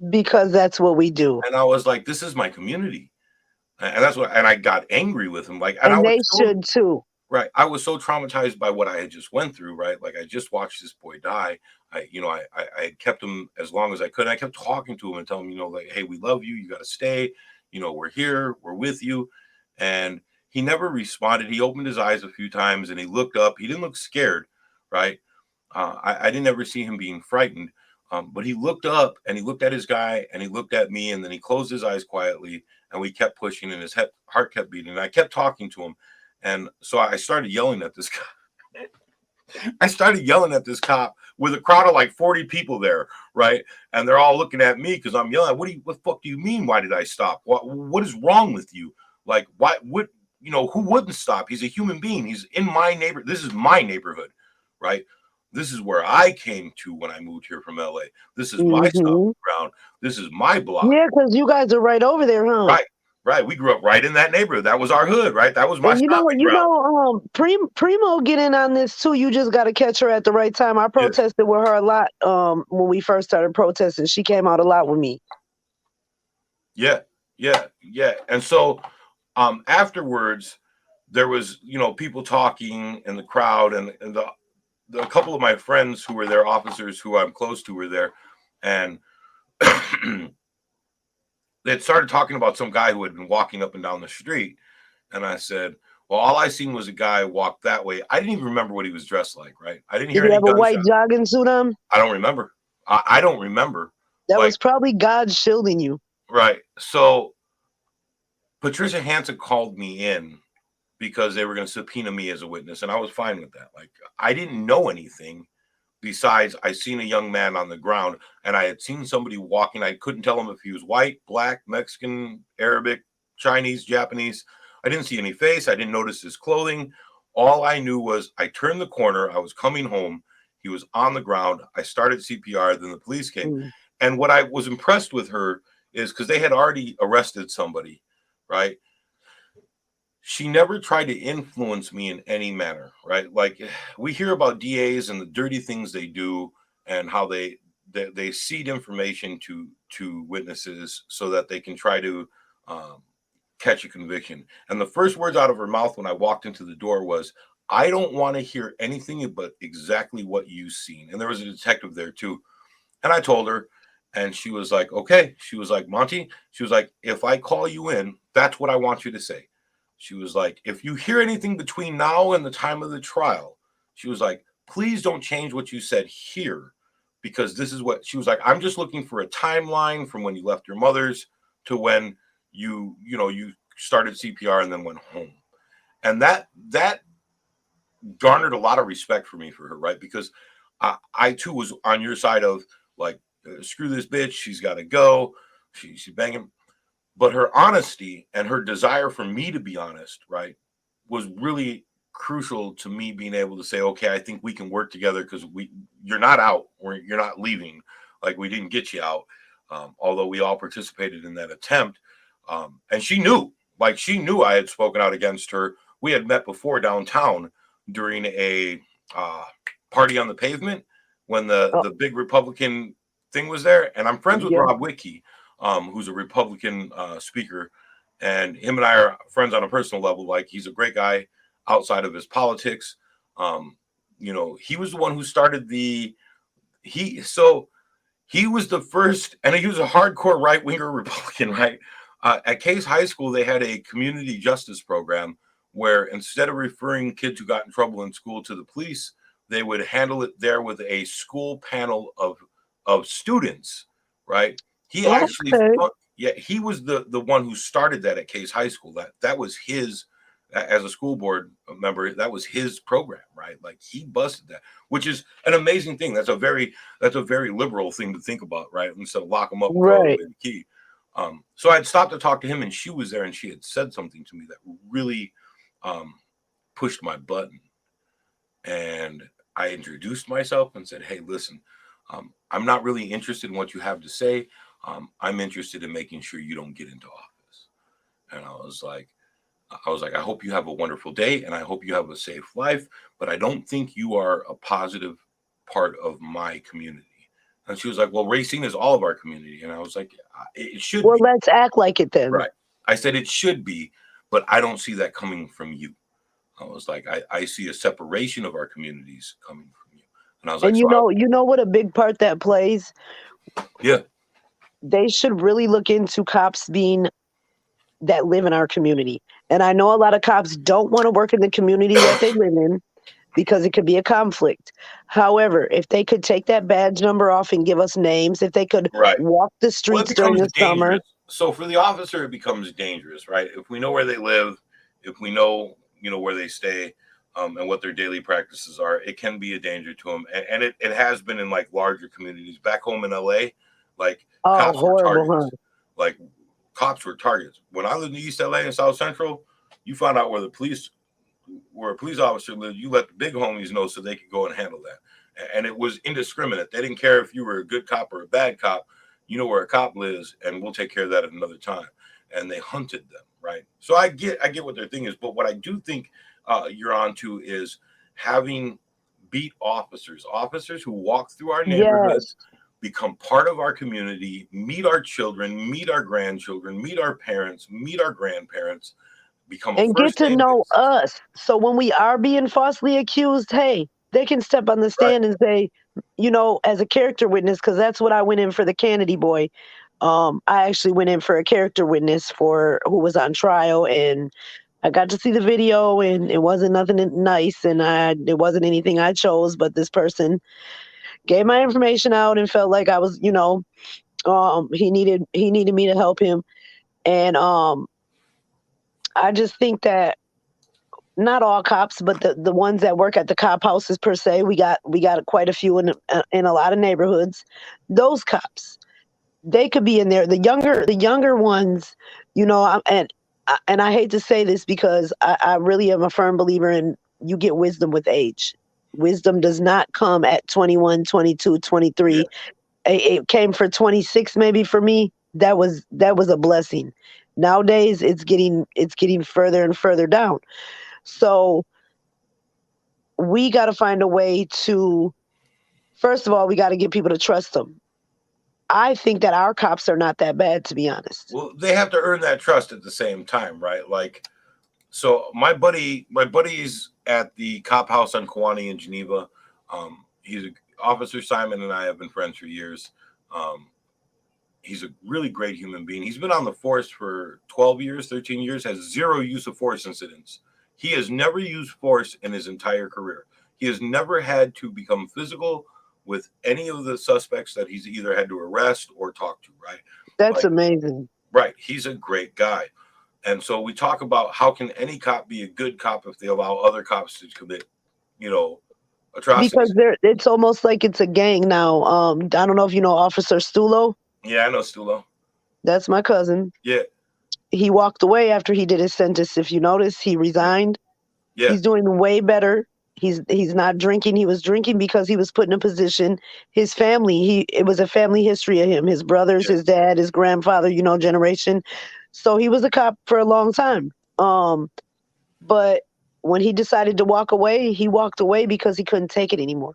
Because that's what we do. And I was like, "This is my community." And that's what, and I got angry with him. Like, and I And was they so, should too. right. I was so traumatized by what I had just went through, right? Like, I just watched this boy die. I had kept him as long as I could. I kept talking to him and telling him, like, "Hey, we love you. You got to stay. We're here. We're with you." And he never responded. He opened his eyes a few times and he looked up. He didn't look scared, right? I didn't ever see him being frightened. But he looked up and he looked at his guy and he looked at me, and then he closed his eyes quietly, and we kept pushing and his heart kept beating. And I kept talking to him. And so I started yelling at this guy. I started yelling at this cop with a crowd of like 40 people there, right? And they're all looking at me because I'm yelling. What the fuck do you mean? Why did I stop? What is wrong with you? Like, why would, who wouldn't stop? He's a human being. He's in my neighborhood. This is my neighborhood, right? This is where I came to when I moved here from LA. This is my stomping Hmm. ground. This is my block. Yeah, because you guys are right over there, huh? Right. Right. We grew up right in that neighborhood. That was our hood, right? That was my And stomping ground. Primo get in on this too. You just got to catch her at the right time. I Yeah. protested with her a lot. When we first started protesting, she came out a lot with me. Yeah. Yeah. Yeah. And so afterwards, there was, people talking in the crowd, and a couple of my friends who were there, officers who I'm close to, were there, and they had started talking about some guy who had been walking up and down the street. And I said, "Well, all I seen was a guy walk that way." I didn't even remember what he was dressed like, right? I didn't Did hear he any have a white gunshots. jogging suit on? I don't remember. I don't remember. That Like, was probably God shielding you. right. So Patricia Hansen called me in because they were going to subpoena me as a witness, and I was fine with that. Like, I didn't know anything besides I seen a young man on the ground, and I had seen somebody walking. I couldn't tell him if he was white, black, Mexican, Arabic, Chinese, Japanese. I didn't see any face. I didn't notice his clothing. All I knew was I turned the corner. I was coming home. He was on the ground. I started CPR. Then the police came. Mm. And what I was impressed with her is, because they had already arrested somebody, right? She never tried to influence me in any manner, right? Like, we hear about DAs and the dirty things they do, and how they seed information to witnesses so that they can try to um, catch a conviction. And the first words out of her mouth when I walked into the door was, "I don't want to hear anything but exactly what you've seen." And there was a detective there too. And I told her, and she was like, "Okay." She was like, "Monty," she was like, "if I call you in, that's what I want you to say." She was like, "If you hear anything between now and the time of the trial," she was like, "please don't change what you said here, because this is what," she was like, "I'm just looking for a timeline from when you left your mother's to when you started CPR and then went home." And that garnered a lot of respect for me, for her, right? Because I too was on your side of, like, screw this bitch, she's got to go, she's banging. But her honesty and her desire for me to be honest, right, was really crucial to me being able to say, okay, I think we can work together because you're not out or you're not leaving. Like we didn't get you out, although we all participated in that attempt. And she knew I had spoken out against her. We had met before downtown during a uh, party on the pavement when Oh, the big Republican thing was there. And I'm friends with yeah. Rob Wicke, who's a Republican speaker, and him and I are friends on a personal level. Like he's a great guy outside of his politics. Um, he was the one who started he so he was the first, and he was a hardcore right winger Republican, right? At Case High School, they had a community justice program where instead of referring kids who got in trouble in school to the police, they would handle it there with a school panel of students, right? He actually, Okay. yeah, he was the one who started that at Case High School. That was his, as a school board member, that was his program, right? Like he busted that, which is an amazing thing. That's a very liberal thing to think about, right? Instead of lock them up, throw Right. away the key. So I'd stopped to talk to him, and she was there, and she had said something to me that really um, pushed my button. And I introduced myself and said, "Hey, listen, I'm not really interested in what you have to say. I'm interested in making sure you don't get into office." And I hope you have a wonderful day, and I hope you have a safe life. But I don't think you are a positive part of my community. And she was like, "Well, racing is all of our community." And I was like, "It should Well, be." let's act like it then. Right. I said it should be, but I don't see that coming from you. I was like, I see a separation of our communities coming from you. And I was like, And so I, you know what a big part that plays? yeah, They should really look into cops being that live in our community. And I know a lot of cops don't want to work in the community that they live in because it could be a conflict. However, if they could take that badge number off and give us names, if they could right. walk the Well, it streets during becomes the summer. dangerous. So for the officer, it becomes dangerous, right? If we know where they live, if we know, where they stay, and what their daily practices are, it can be a danger to them. And it has been in like larger communities. Back home in LA, like Oh, cops were horrible, huh? targets. Like cops were targets. When I lived in East LA and South Central, you found out where a police officer lived, you let the big homies know so they could go and handle that. And it was indiscriminate. They didn't care if you were a good cop or a bad cop. You know where a cop lives, and we'll take care of that at another time. And they hunted them, right? So I get what their thing is, but what I do think you're onto is having beat officers who walk through our Yes. neighborhoods, become part of our community, meet our children, meet our grandchildren, meet our parents, meet our grandparents, become a And get first to name know basis. us. So when we are being falsely accused, hey, they can step on the Right. stand and say, as a character witness, because that's what I went in for the Kennedy boy. I actually went in for a character witness for who was on trial, and I got to see the video, and it wasn't nothing nice, and it wasn't anything I chose, but this person gave my information out and felt like I was, he needed me to help him, and I just think that not all cops, but the ones that work at the cop houses per se, we got quite a few in a lot of neighborhoods. Those cops, they could be in there. The younger ones, and I hate to say this because I really am a firm believer in you get wisdom with age. Wisdom does not come at 21, 22, Yeah. 23. It came for 26 maybe for me. That was a blessing. Nowadays it's getting further and further down. So we got to find a way to, first of all, we got to get people to trust them. I think that our cops are not that bad, to be honest. Well, they have to earn that trust at the same time, right? Like, so my buddy's at the cop house on Kawani in Geneva. He's a Officer Simon and I have been friends for years. Um, he's a really great human being. He's been on the force for 12 years, 13 years, has zero use of force incidents. He has never used force in his entire career. He has never had to become physical with any of the suspects that he's either had to arrest or talk to, right? That's Like, amazing. right. He's a great guy. And so we talk about how can any cop be a good cop if they allow other cops to commit, you know, Because atrocities. it's almost like it's a gang now. I don't know if you know Officer Stulo. Yeah, I know Stulo. That's my cousin. Yeah. He walked away after he did his sentence. If you notice, he resigned. Yeah. He's doing way better. He's not drinking. He was drinking because he was put in a position. His family, it was a family history of him. His brothers, Yeah. his dad, his grandfather, generation. So he was a cop for a long time. But when he decided to walk away, he walked away because he couldn't take it anymore.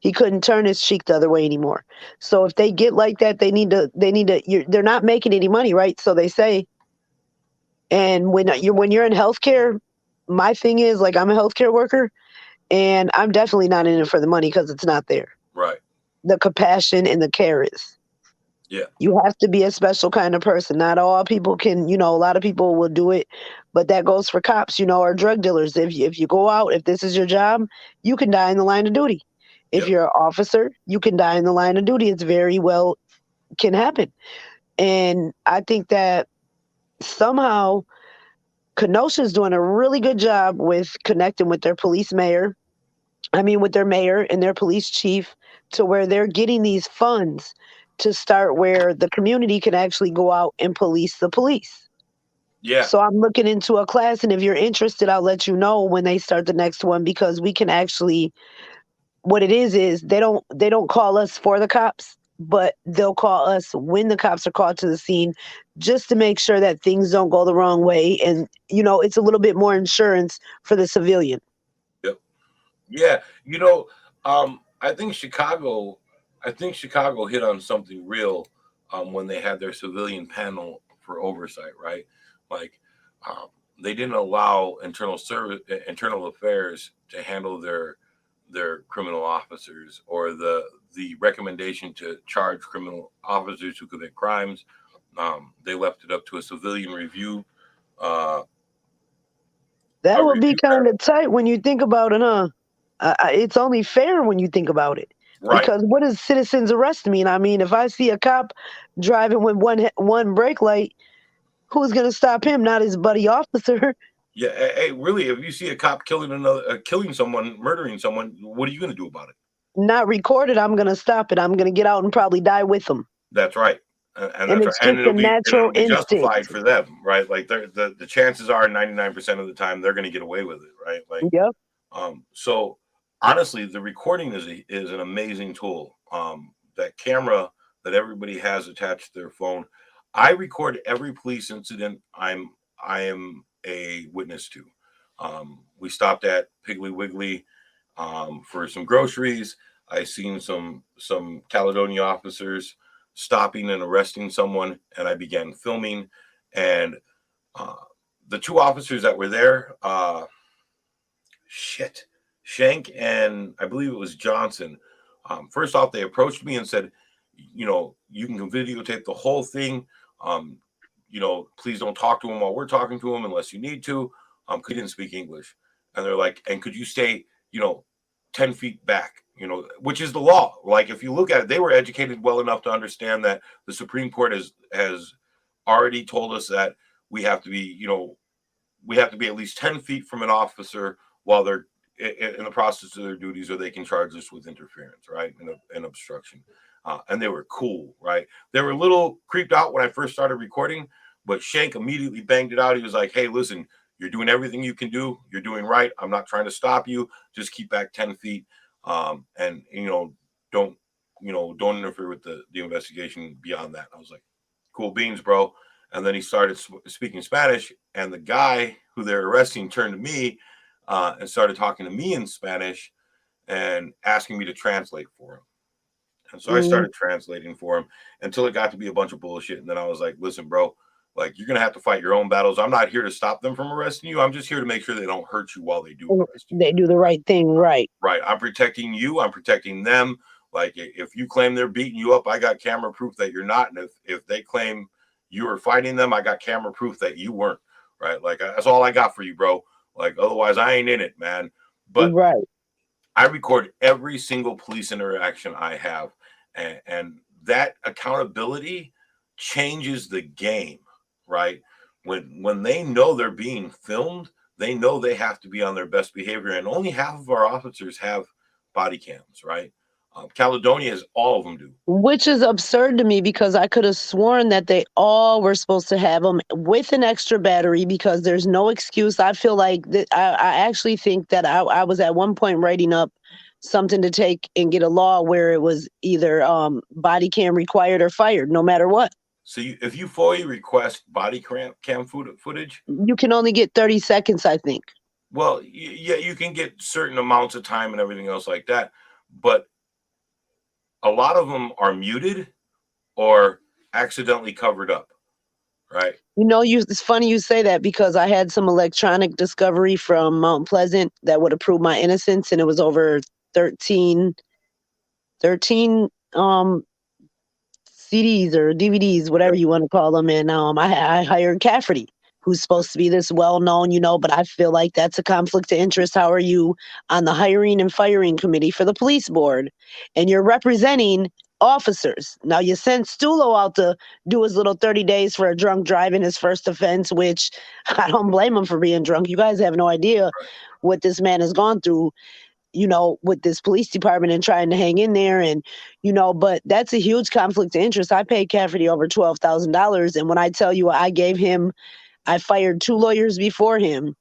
He couldn't turn his cheek the other way anymore. So if they get like that, they're not making any money, right? So they say. And when you're in healthcare, my thing is, like, I'm a healthcare worker, and I'm definitely not in it for the money because it's not there. Right. The compassion and the care is. Yeah. You have to be a special kind of person. Not all people can, a lot of people will do it, but that goes for cops, or drug dealers. If you go out, if this is your job, you can die in the line of duty. If Yep. you're an officer, you can die in the line of duty. It's very well can happen. And I think that somehow Kenosha's doing a really good job with connecting with their police mayor. I mean, with their mayor and their police chief, to where they're getting these funds to start where the community can actually go out and police the police. Yeah. So I'm looking into a class, and if you're interested, I'll let you know when they start the next one, because we can actually, what it is they don't call us for the cops, but they'll call us when the cops are called to the scene, just to make sure that things don't go the wrong way, and it's a little bit more insurance for the civilian. Yep. Yeah. I think Chicago. I think Chicago hit on something real when they had their civilian panel for oversight. Right. Like um, they didn't allow internal affairs to handle their criminal officers, or the recommendation to charge criminal officers who commit crimes. They left it up to a civilian review. Uh, That a would be review kind of tight when you think about it, huh? It's only fair when you think about it, right. because what does citizens arrest mean? I mean, if I see a cop driving with one brake light, who's gonna stop him? Not his buddy officer. Yeah. Hey, really, if you see a cop killing someone, murdering someone, what are you going to do about it? Not recorded. I'm gonna stop it. I'm gonna get out and probably die with them. That's right. And And that's right. it's And just a it'll natural be justified instinct. for them, right? Like the chances are 99% of the time they're going to get away with it, right? Like Yep. so honestly, the recording is an amazing tool. That camera that everybody has attached to their phone. I record every police incident I am a witness to. We stopped at Piggly Wiggly for some groceries. I seen some Caledonia officers stopping and arresting someone, and I began filming. And uh, the two officers that were there, shit, Shank and I believe it was Johnson. First off, they approached me and said, you can videotape the whole thing. Um, please don't talk to him while we're talking to him unless you need to. 'Cause he didn't speak English. And they're like, and could you stay, 10 feet back, which is the law. Like, if you look at it, they were educated well enough to understand that the Supreme Court has already told us that we have to be, we have to be at least 10 feet from an officer while they're in the process of their duties, or they can charge us with interference, right? And obstruction. And they were cool, right? They were a little creeped out when I first started recording, but Shank immediately banged it out. He was like, hey, listen, you're doing everything you can do. You're doing right. I'm not trying to stop you. Just keep back 10 feet. And, don't, don't interfere with the investigation beyond that. I was like, cool beans, bro. And then he started speaking Spanish, and the guy who they're arresting turned to me and started talking to me in Spanish and asking me to translate for him. And so I Mm, started translating for him until it got to be a bunch of bullshit. And then I was like, listen, bro, like, you're going to have to fight your own battles. I'm not here to stop them from arresting you. I'm just here to make sure they don't hurt you while they do arrest you. they do the right thing, right? Right. I'm protecting you. I'm protecting them. Like, if you claim they're beating you up, I got camera proof that you're not. And if they claim you were fighting them, I got camera proof that you weren't. Right. Like, that's all I got for you, bro. Like, otherwise, I ain't in it, man. But Right. I record every single police interaction I have. And that accountability changes the game, right? When they know they're being filmed, they know they have to be on their best behavior. And only half of our officers have body cams, right? Caledonia has all of them do. Which is absurd to me because I could have sworn that they all were supposed to have them with an extra battery because there's no excuse. I feel like that I actually think that I was at one point writing up something to take and get a law where it was either body cam required or fired, no matter what. So if you FOIA request body cam footage, You can only get 30 seconds, I think. well, yeah, you can get certain amounts of time and everything else like that, but a lot of them are muted or accidentally covered up, right? It's funny you say that because I had some electronic discovery from Mount Pleasant that would have proved my innocence, and it was over 13 CDs or DVDs, whatever you want to call them. And I hired Cafferty, who's supposed to be this well known, but I feel like that's a conflict of interest. How are you on the hiring and firing committee for the police board? And you're representing officers. Now you sent Stulo out to do his little 30 days for a drunk driving, his first offense, which I don't blame him for being drunk. You guys have no idea what this man has gone through, with this police department and trying to hang in there. And, but that's a huge conflict of interest. I paid Cafferty over $12,000. And when I tell you I fired 2 lawyers before him.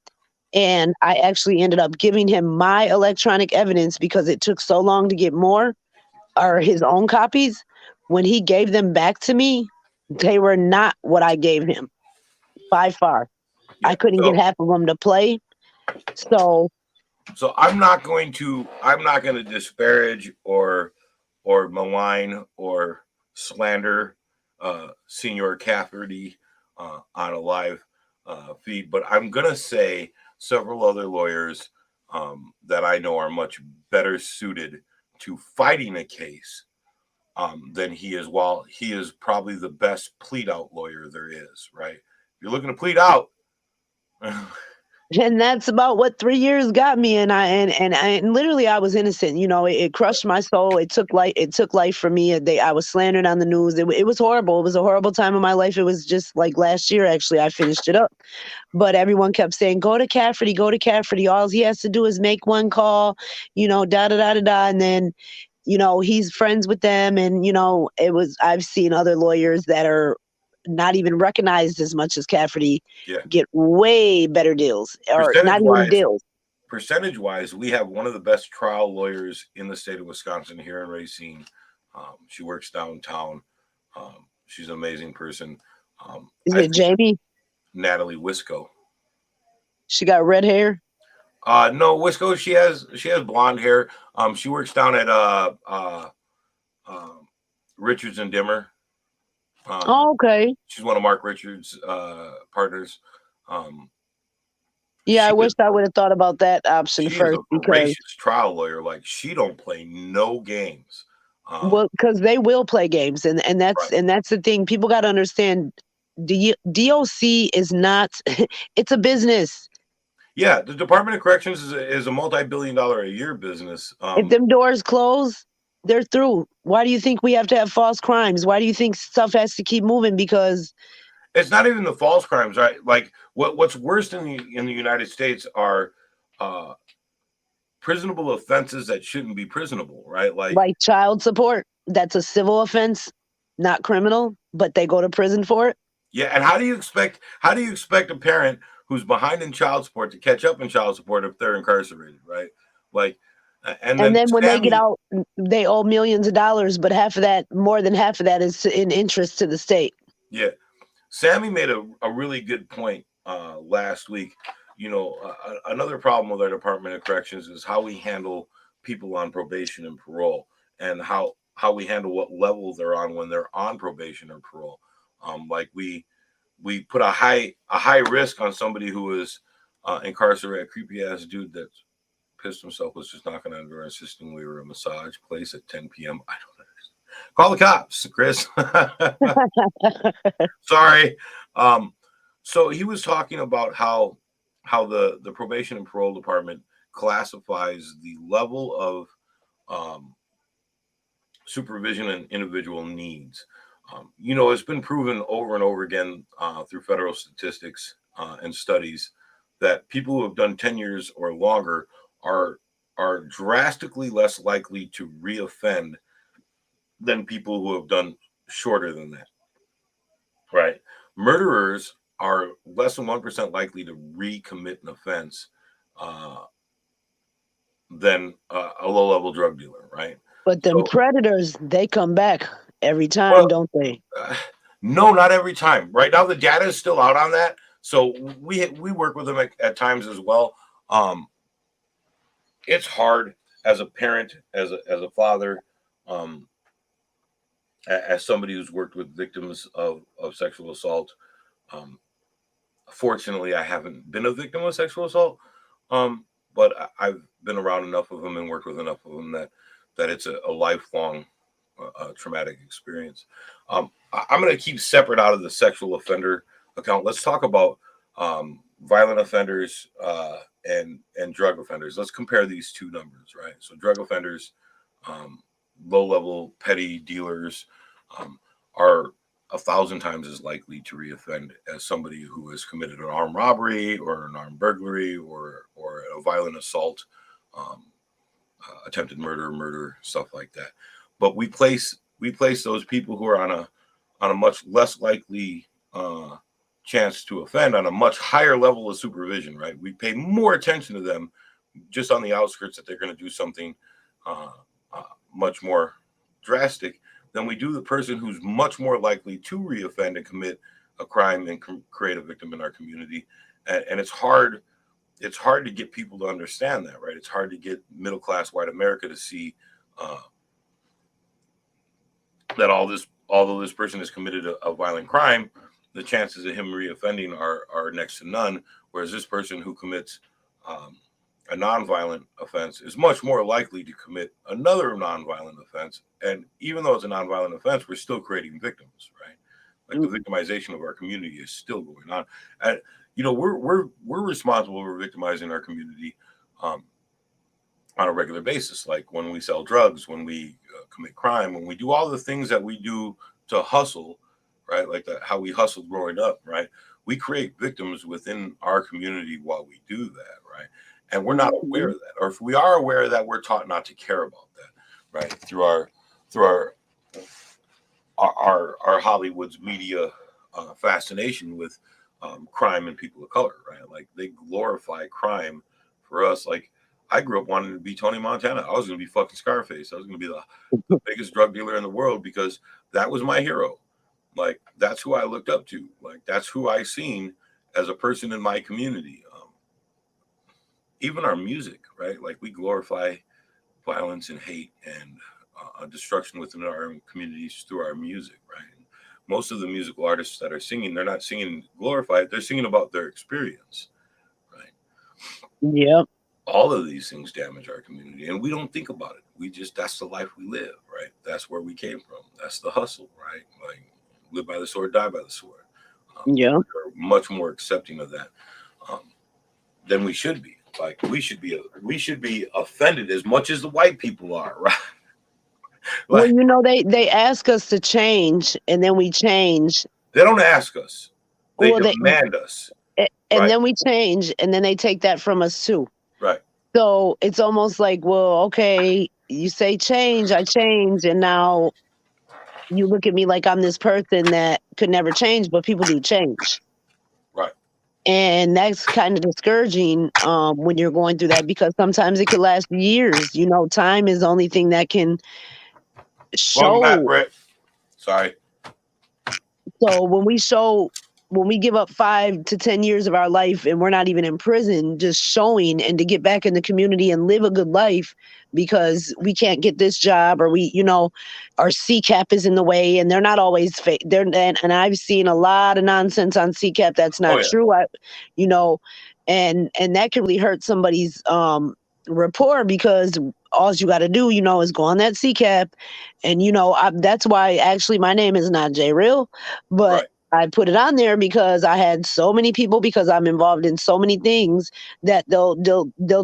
And I actually ended up giving him my electronic evidence because it took so long to get more, or his own copies. When he gave them back to me, they were not what I gave him by far. Yeah, I couldn't get half of them to play. So I'm not going to disparage or malign or slander Senior Cafferty on a live feed, but I'm going to say several other lawyers that I know are much better suited to fighting a case than he is. While he is probably the best plead out lawyer there is, right? If you're looking to plead out. And that's about what 3 years got me. And literally I was innocent. It crushed my soul. It took life from me. I was slandered on the news. It was horrible. It was a horrible time of my life. It was just like last year, actually, I finished it up. But everyone kept saying, go to Cafferty, go to Cafferty. All he has to do is make one call, da da da da da. And then, he's friends with them. And, I've seen other lawyers that are not even recognized as much as Cafferty get way better deals, or not even deals. Percentage wise, we have one of the best trial lawyers in the state of Wisconsin here in Racine. She works downtown. She's an amazing person. Is it Jamie? Natalie Wisco. She got red hair? No, Wisco, she has blonde hair. She works down at Richards and Dimmer. Okay. She's one of Mark Richards' partners. Yeah, I wish I would have thought about that option she first. Is a voracious trial lawyer. Like, she don't play no games. Well, because they will play games, and that's the thing. People got to understand. DOC is not. It's a business. Yeah, the Department of Corrections is a multi-billion-dollar a year business. If them doors close, they're through. Why do you think we have to have false crimes? Why do you think stuff has to keep moving? Because it's not even the false crimes, right? Like, what's worse in the United States are prisonable offenses that shouldn't be prisonable, right? Like child support. That's a civil offense, not criminal, but they go to prison for it. Yeah, and how do you expect a parent who's behind in child support to catch up in child support if they're incarcerated, right? Like, and then when they get out, they owe millions of dollars, but more than half of that is in interest to the state. Yeah, Sammy made a really good point last week. Another problem with our Department of Corrections is how we handle people on probation and parole, and how we handle what level they're on when they're on probation or parole. Like, we put a high risk on somebody who is incarcerated. A creepy ass dude that pissed himself was just knocking on the door, insisting we were a massage place at 10 p.m. I don't understand. Call the cops, Chris. Sorry. So he was talking about how the probation and parole department classifies the level of supervision and individual needs. It's been proven over and over again through federal statistics and studies that people who have done 10 years or longer are are drastically less likely to reoffend than people who have done shorter than that, right? Murderers are less than 1% likely to recommit an offense uh, than a low level drug dealer, right? But them So, predators, they come back every time, well, don't they? uh, no, not every time. Right now, the data is still out on that. So we work with them at times as well. Um, it's hard as a parent, as a father, um, as somebody who's worked with victims of sexual assault. Um, Fortunately, I haven't been a victim of sexual assault, but I've been around enough of them and worked with enough of them that it's a lifelong traumatic experience. I'm going to keep separate out of the sexual offender account. Let's talk about violent offenders and drug offenders. Let's compare these two numbers, right? So drug offenders, um, low level petty dealers, um, are 1,000 times as likely to reoffend as somebody who has committed an armed robbery or an armed burglary or a violent assault, um, attempted murder, stuff like that. But we place those people who are on a much less likely chance to offend on a much higher level of supervision. Right, we pay more attention to them just on the outskirts that they're going to do something uh, uh, much more drastic than we do the person who's much more likely to reoffend and commit a crime and create a victim in our community. And it's hard to get people to understand that, right? It's hard to get middle class white America to see uh, that although this person has committed a violent crime, the chances of him reoffending are next to none. Whereas this person who commits um, a nonviolent offense is much more likely to commit another nonviolent offense. And even though it's a nonviolent offense, we're still creating victims, right? Like the Mm. victimization of our community is still going on. And we're responsible for victimizing our community um, on a regular basis, like when we sell drugs, when we commit crime, when we do all the things that we do to hustle, right? Like that, how we hustled growing up, right? We create victims within our community while we do that, right? And we're not aware Mhm. of that, or if we are aware of that, we're taught not to care about that, right? Through our Hollywood's media fascination with crime and people of color, right? Like they glorify crime for us. Like I grew up wanting to be Tony Montana. I was going to be fucking Scarface. I was going to be the biggest drug dealer in the world because that was my hero. Like that's who I looked up to. Like that's who I seen as a person in my community. Even our music, right? Like we glorify violence and hate and destruction within our communities through our music, right? And most of the musical artists that are singing, they're not singing glorified, they're singing about their experience, right? Yep. All of these things damage our community and we don't think about it. That's the life we live, right? That's where we came from. That's the hustle, right? Like live by the sword, die by the sword. Yep. We're much more accepting of that um, than we should be. Like we should be offended as much as the white people are, right? Well, Like they ask us to change, and then we change. they don't ask us; they Well, demand us. and Right, then we change, and then they take that from us too. right, So it's almost like, well, okay, you say change, I change, and now you look at me like I'm this person that could never change, but people do change. right. And that's kind of discouraging when you're going through that because sometimes it could last years. Time is the only thing that can Welcome back, show. Brett. Sorry. So when we give up 5 to 10 years of our life and we're not even in prison, just showing and to get back in the community and live a good life because we can't get this job or our CCAP is in the way and they're not always fake. And I've seen a lot of nonsense on CCAP that's Oh not yeah, true. You know, and that can really hurt somebody's rapport because all you got to do, is go on that CCAP. And, that's why actually my name is not J Real, but right. I put it on there because I had so many people because I'm involved in so many things that they'll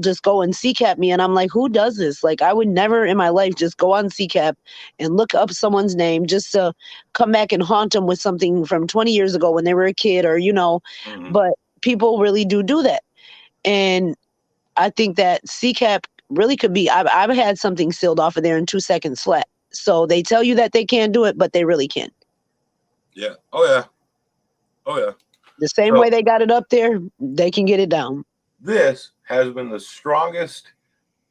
just go and CCAP me and I'm like, who does this? Like I would never in my life just go on CCAP and look up someone's name just to come back and haunt them with something from 20 years ago when they were a kid or Hmm. but people really do that. And I think that CCAP really could be. I've had something sealed off of there in 2 seconds flat. So they tell you that they can't do it, but they really can. Yeah. Oh yeah. Oh yeah. The same way So they got it up there, they can get it down. this has been the strongest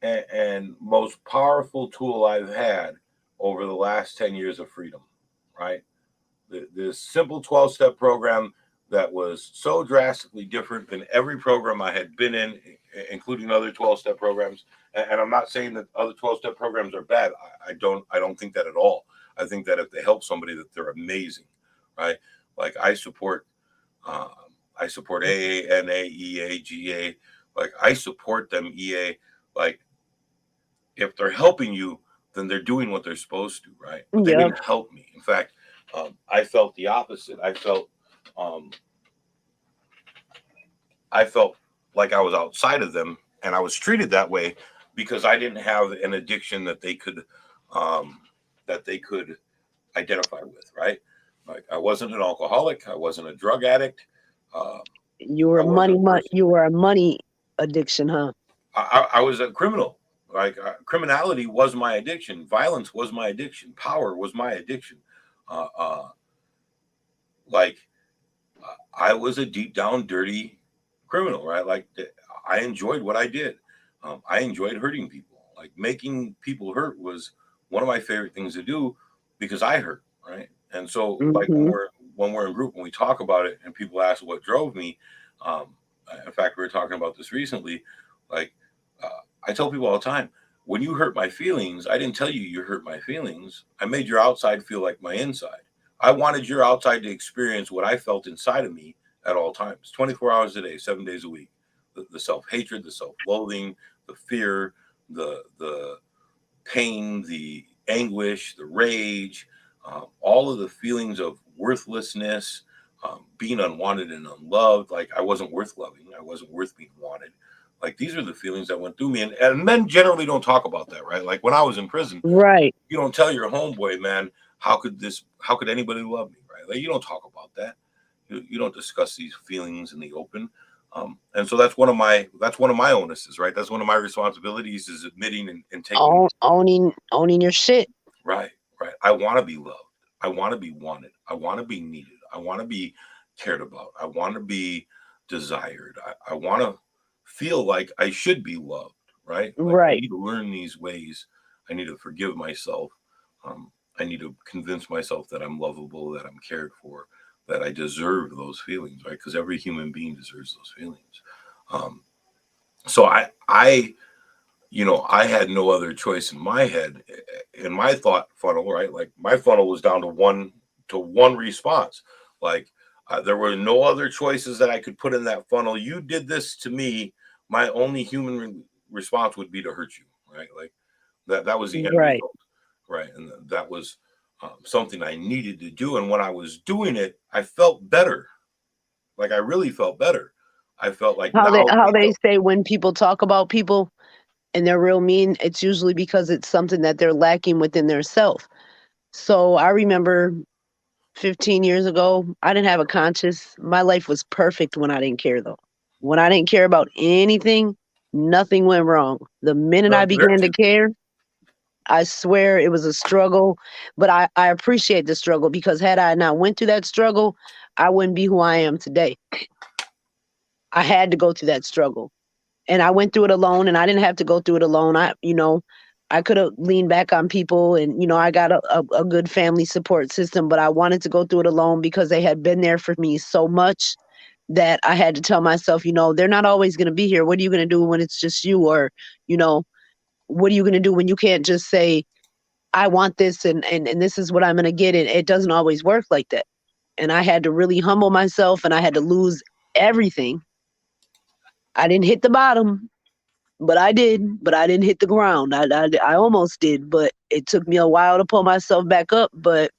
and most powerful tool I've had over the last 10 years of freedom, right? This simple 12-step program that was so drastically different than every program I had been in, including other 12-step programs. And I'm not saying that other 12-step programs are bad. I don't think that at all. I think that if they help somebody, that they're amazing, right? Like um, I support AA, NA, EA, GA. Like I support them, EA. Like if they're helping you, then they're doing what they're supposed to, right? But they Yep. didn't help me. In fact, I felt the opposite. Um, I felt like I was outside of them, and I was treated that way because I didn't have an addiction um, that they could identify with, right? Like I wasn't an alcoholic, I wasn't a drug addict, uh, You I were wasn't money, a person. you were a money addiction, huh? I was a criminal. Like criminality was my addiction. Violence was my addiction. Power was my addiction. Uh, uh, like I was a deep down dirty criminal, right? Like I enjoyed what I did. I enjoyed hurting people. Like making people hurt was one of my favorite things to do because I hurt, right? And so like Hmm. when we're in group and we talk about it and people ask what drove me, um, in fact we were talking about this recently. Like uh, I tell people all the time, when you hurt my feelings, I didn't tell you you hurt my feelings. I made your outside feel like my inside. I wanted your outside to experience what I felt inside of me at all times, 24 hours a day, 7 days a week. The self hatred, the self loathing, the fear, the pain, the anguish, the rage, all of the feelings of worthlessness, being unwanted and unloved. Like I wasn't worth loving, I wasn't worth being wanted. Like these are the feelings that went through me. And men generally don't talk about that, right? Like when I was in prison, Right. you don't tell your homeboy, man, how could anybody love me, right? Like you don't talk about that. You don't discuss these feelings in the open. And so that's one of my onuses, right? That's one of my responsibilities is admitting and taking Owning your shit. right, right. I want to be loved. I want to be wanted. I want to be needed. I want to be cared about. I want to be desired. I want to feel like I should be loved, right? Like I Right. need to learn these ways. I need to forgive myself. Um, I need to convince myself that I'm lovable, that I'm cared for, that I deserve those feelings, right? Because every human being deserves those feelings. Um, so I had no other choice in my head, in my thought funnel, right? Like my funnel was down to one response. Like there were no other choices that I could put in that funnel. You did this to me. My only response would be to hurt you, right? Like that was the end Right. result, right? And that was something I needed to do. And when I was doing it, I felt better. Like I really felt better. I felt like now How they they know. say when people talk about people and they're real mean, it's usually because it's something that they're lacking within their self. So I remember 15 years ago, I didn't have a conscience. My life was perfect when I didn't care though. When I didn't care about anything, nothing went wrong. The minute I There began to too. care, I swear it was a struggle, but I appreciate the struggle because had I not went through that struggle, I wouldn't be who I am today. I had to go through that struggle. And I went through it alone and I didn't have to go through it alone. I could have leaned back on people and I got a good family support system, but I wanted to go through it alone because they had been there for me so much that I had to tell myself, they're not always going to be here. What are you going to do when it's just you? Or, you know, what are you going to do when you can't just say, I want this and this is what I'm going to get? And it doesn't always work like that. And I had to really humble myself and I had to lose everything. I didn't hit the bottom, but I did. But I didn't hit the ground. I almost did, but it took me a while to pull myself back up. But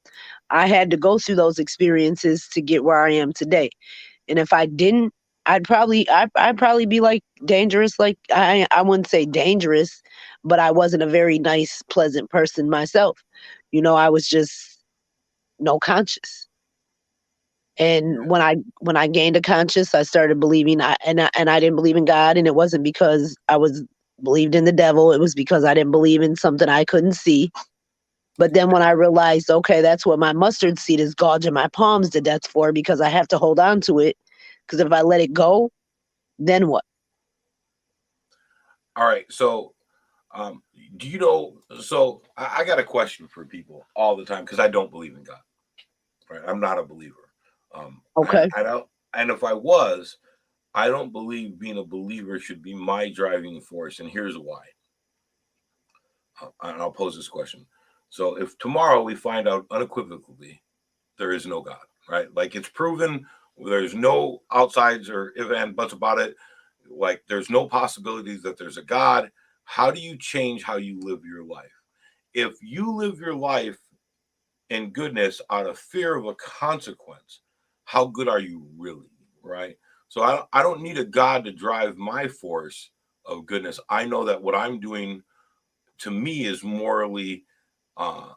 I had to go through those experiences to get where I am today. And if I didn't, I'd probably be like dangerous. Like I wouldn't say dangerous, but I wasn't a very nice, pleasant person myself. I was just no conscious. And when I gained a conscience, I started believing. I didn't believe in God, and it wasn't because I was believed in the devil. It was because I didn't believe in something I couldn't see. But then when I realized, okay, that's what my mustard seed is gouging my palms to death for, because I have to hold on to it. Because if I let it go, then what? All right. So, do you know? So, I got a question for people all the time because I don't believe in God. Right? I'm not a believer. Okay. I don't. And if I was, I don't believe being a believer should be my driving force. And here's why. And I'll pose this question. So, if tomorrow we find out unequivocally there is no God, right? Like it's proven, there's no outsides or if and buts about it. Like there's no possibilities that there's a God. How do you change how you live your life? If you live your life in goodness out of fear of a consequence, how good are you really, right? So I don't need a God to drive my force of goodness. I know that what I'm doing to me is morally uh,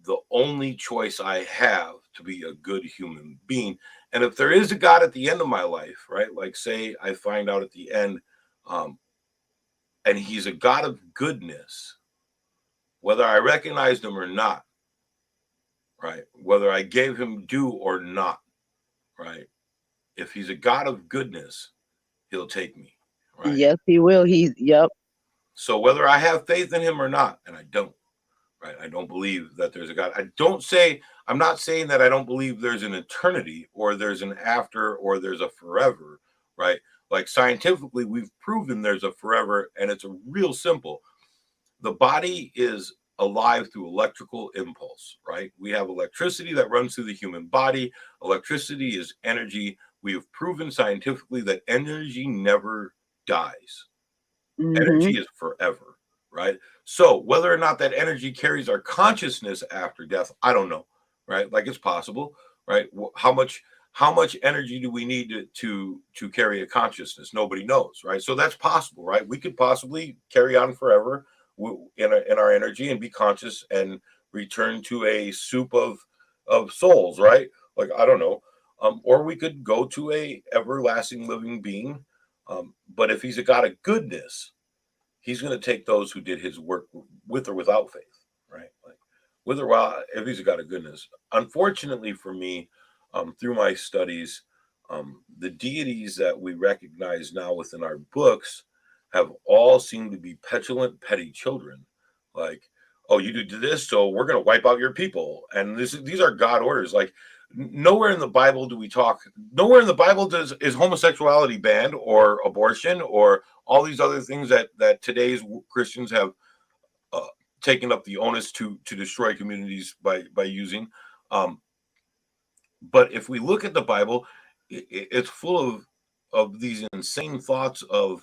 the only choice I have to be a good human being. And if there is a God at the end of my life, right? Like say I find out at the end, um, and he's a God of goodness, whether I recognized him or not, right? Whether I gave him due or not, right? If he's a God of goodness, he'll take me, right? Yes, he will. Yep. So whether I have faith in him or not, and I don't, right? I don't believe that there's a God. I'm not saying that I don't believe there's an eternity or there's an after or there's a forever, right? Like scientifically, we've proven there's a forever, and it's a real simple. The body is alive through electrical impulse, right? We have electricity that runs through the human body. Electricity is energy. We have proven scientifically that energy never dies. Mm-hmm. Energy is forever, right? So whether or not that energy carries our consciousness after death, I don't know, right? Like it's possible, right? How much energy do we need to carry a consciousness? Nobody knows, right? So that's possible, right? We could possibly carry on forever in our energy and be conscious and return to a soup of souls, right? Like I don't know, or we could go to a everlasting living being. But if he's a God of goodness, he's going to take those who did his work with or without faith, right? Like with or without, if he's a God of goodness. Unfortunately for me, through my studies, the deities that we recognize now within our books have all seemed to be petulant, petty children. Like, oh, you did this, so we're going to wipe out your people. And these are God orders. Like, nowhere in the Bible do we talk. Nowhere in the Bible is homosexuality banned or abortion or all these other things that today's Christians have uh, taken up the onus to destroy communities by using. Um, but if we look at the Bible, it's full of these insane thoughts of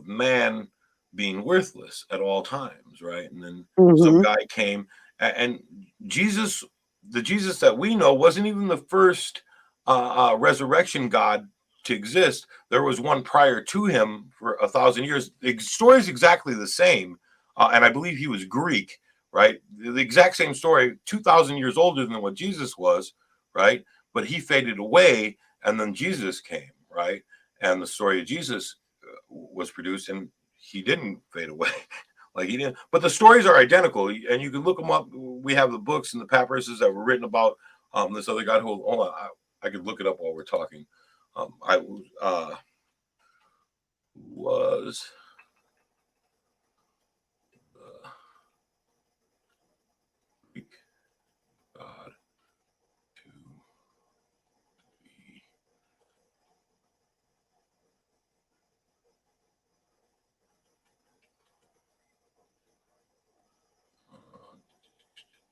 man being worthless at all times, right? And then some Mm-hmm. guy came and Jesus, the Jesus that we know, wasn't even the first resurrection God to exist. There was one prior to him for 1,000 years. The story is exactly the same, and I believe he was Greek, right? The exact same story, 2,000 years older than what Jesus was, right? But he faded away, and then Jesus came, right? And the story of Jesus was produced, and he didn't fade away. Like he didn't, but the stories are identical, and you can look them up. We have the books and the papyruses that were written about this other guy who. Hold on, I could look it up while we're talking. I was Greek God to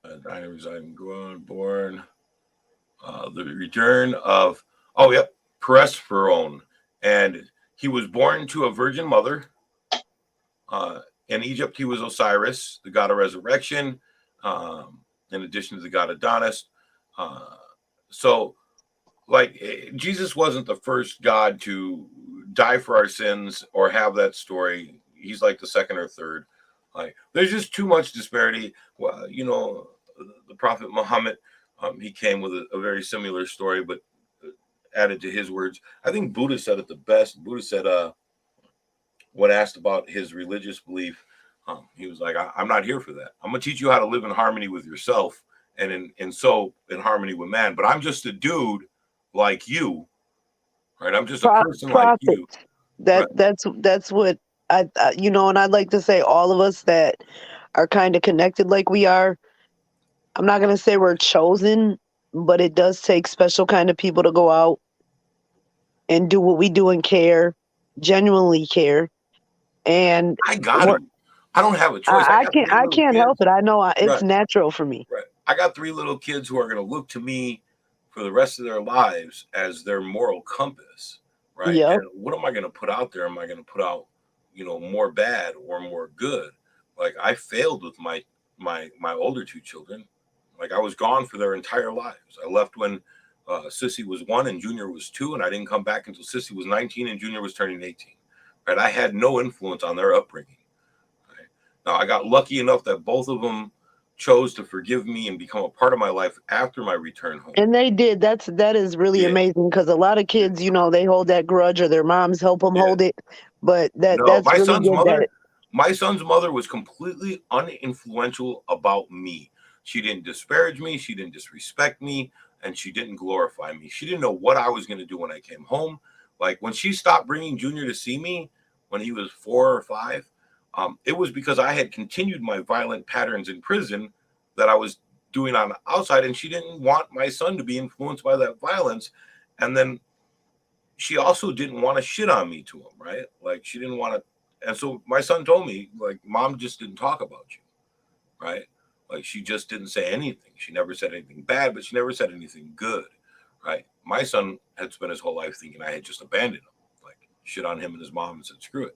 be Dinah residing born. The return of yep, Peresperon, and he was born to a virgin mother. In Egypt, he was Osiris, the god of resurrection, in addition to the god Adonis. Uh, so, like, Jesus wasn't the first god to die for our sins or have that story. He's like the second or third. Like, there's just too much disparity. Well, the Prophet Muhammad, he came with a very similar story, but added to his words. I think Buddha said it the best. Buddha said, when asked about his religious belief, he was like, I'm not here for that. I'm gonna teach you how to live in harmony with yourself and in harmony with man. But I'm just a dude like you, right? I'm just a person like you, Prophets. right? That's what you know, and I'd like to say all of us that are kind of connected like we are. I'm not gonna say we're chosen, but it does take special kind of people to go out and do what we do and care, genuinely care. And I got we're, to. I don't have a choice. I got three I little can't help kids. it. I know it's Right, natural for me. right. I got three little kids who are going to look to me for the rest of their lives as their moral compass, right? Yep. And what am I going to put out there? Am I going to put out, more bad or more good? Like I failed with my older two children. Like I was gone for their entire lives. I left when Sissy was 1 and Junior was 2, and I didn't come back until Sissy was 19 and Junior was turning 18. Right? I had no influence on their upbringing. Right? Now I got lucky enough that both of them chose to forgive me and become a part of my life after my return home. And they did. That is really Yeah, amazing because a lot of yeah, kids, you know, they hold that grudge or their moms help them yeah. hold it. But No, that's really good that my son's mother was completely uninfluential about me. She didn't disparage me, she didn't disrespect me, and she didn't glorify me. She didn't know what I was going to do when I came home. Like when she stopped bringing Junior to see me when he was 4 or 5, it was because I had continued my violent patterns in prison that I was doing on the outside, and she didn't want my son to be influenced by that violence. And then she also didn't want to shit on me to him, right? Like she didn't want to. And so my son told me, like, mom just didn't talk about you, right? Like she just didn't say anything. She never said anything bad, but she never said anything good, right? My son had spent his whole life thinking I had just abandoned him, like shit on him and his mom and said, screw it,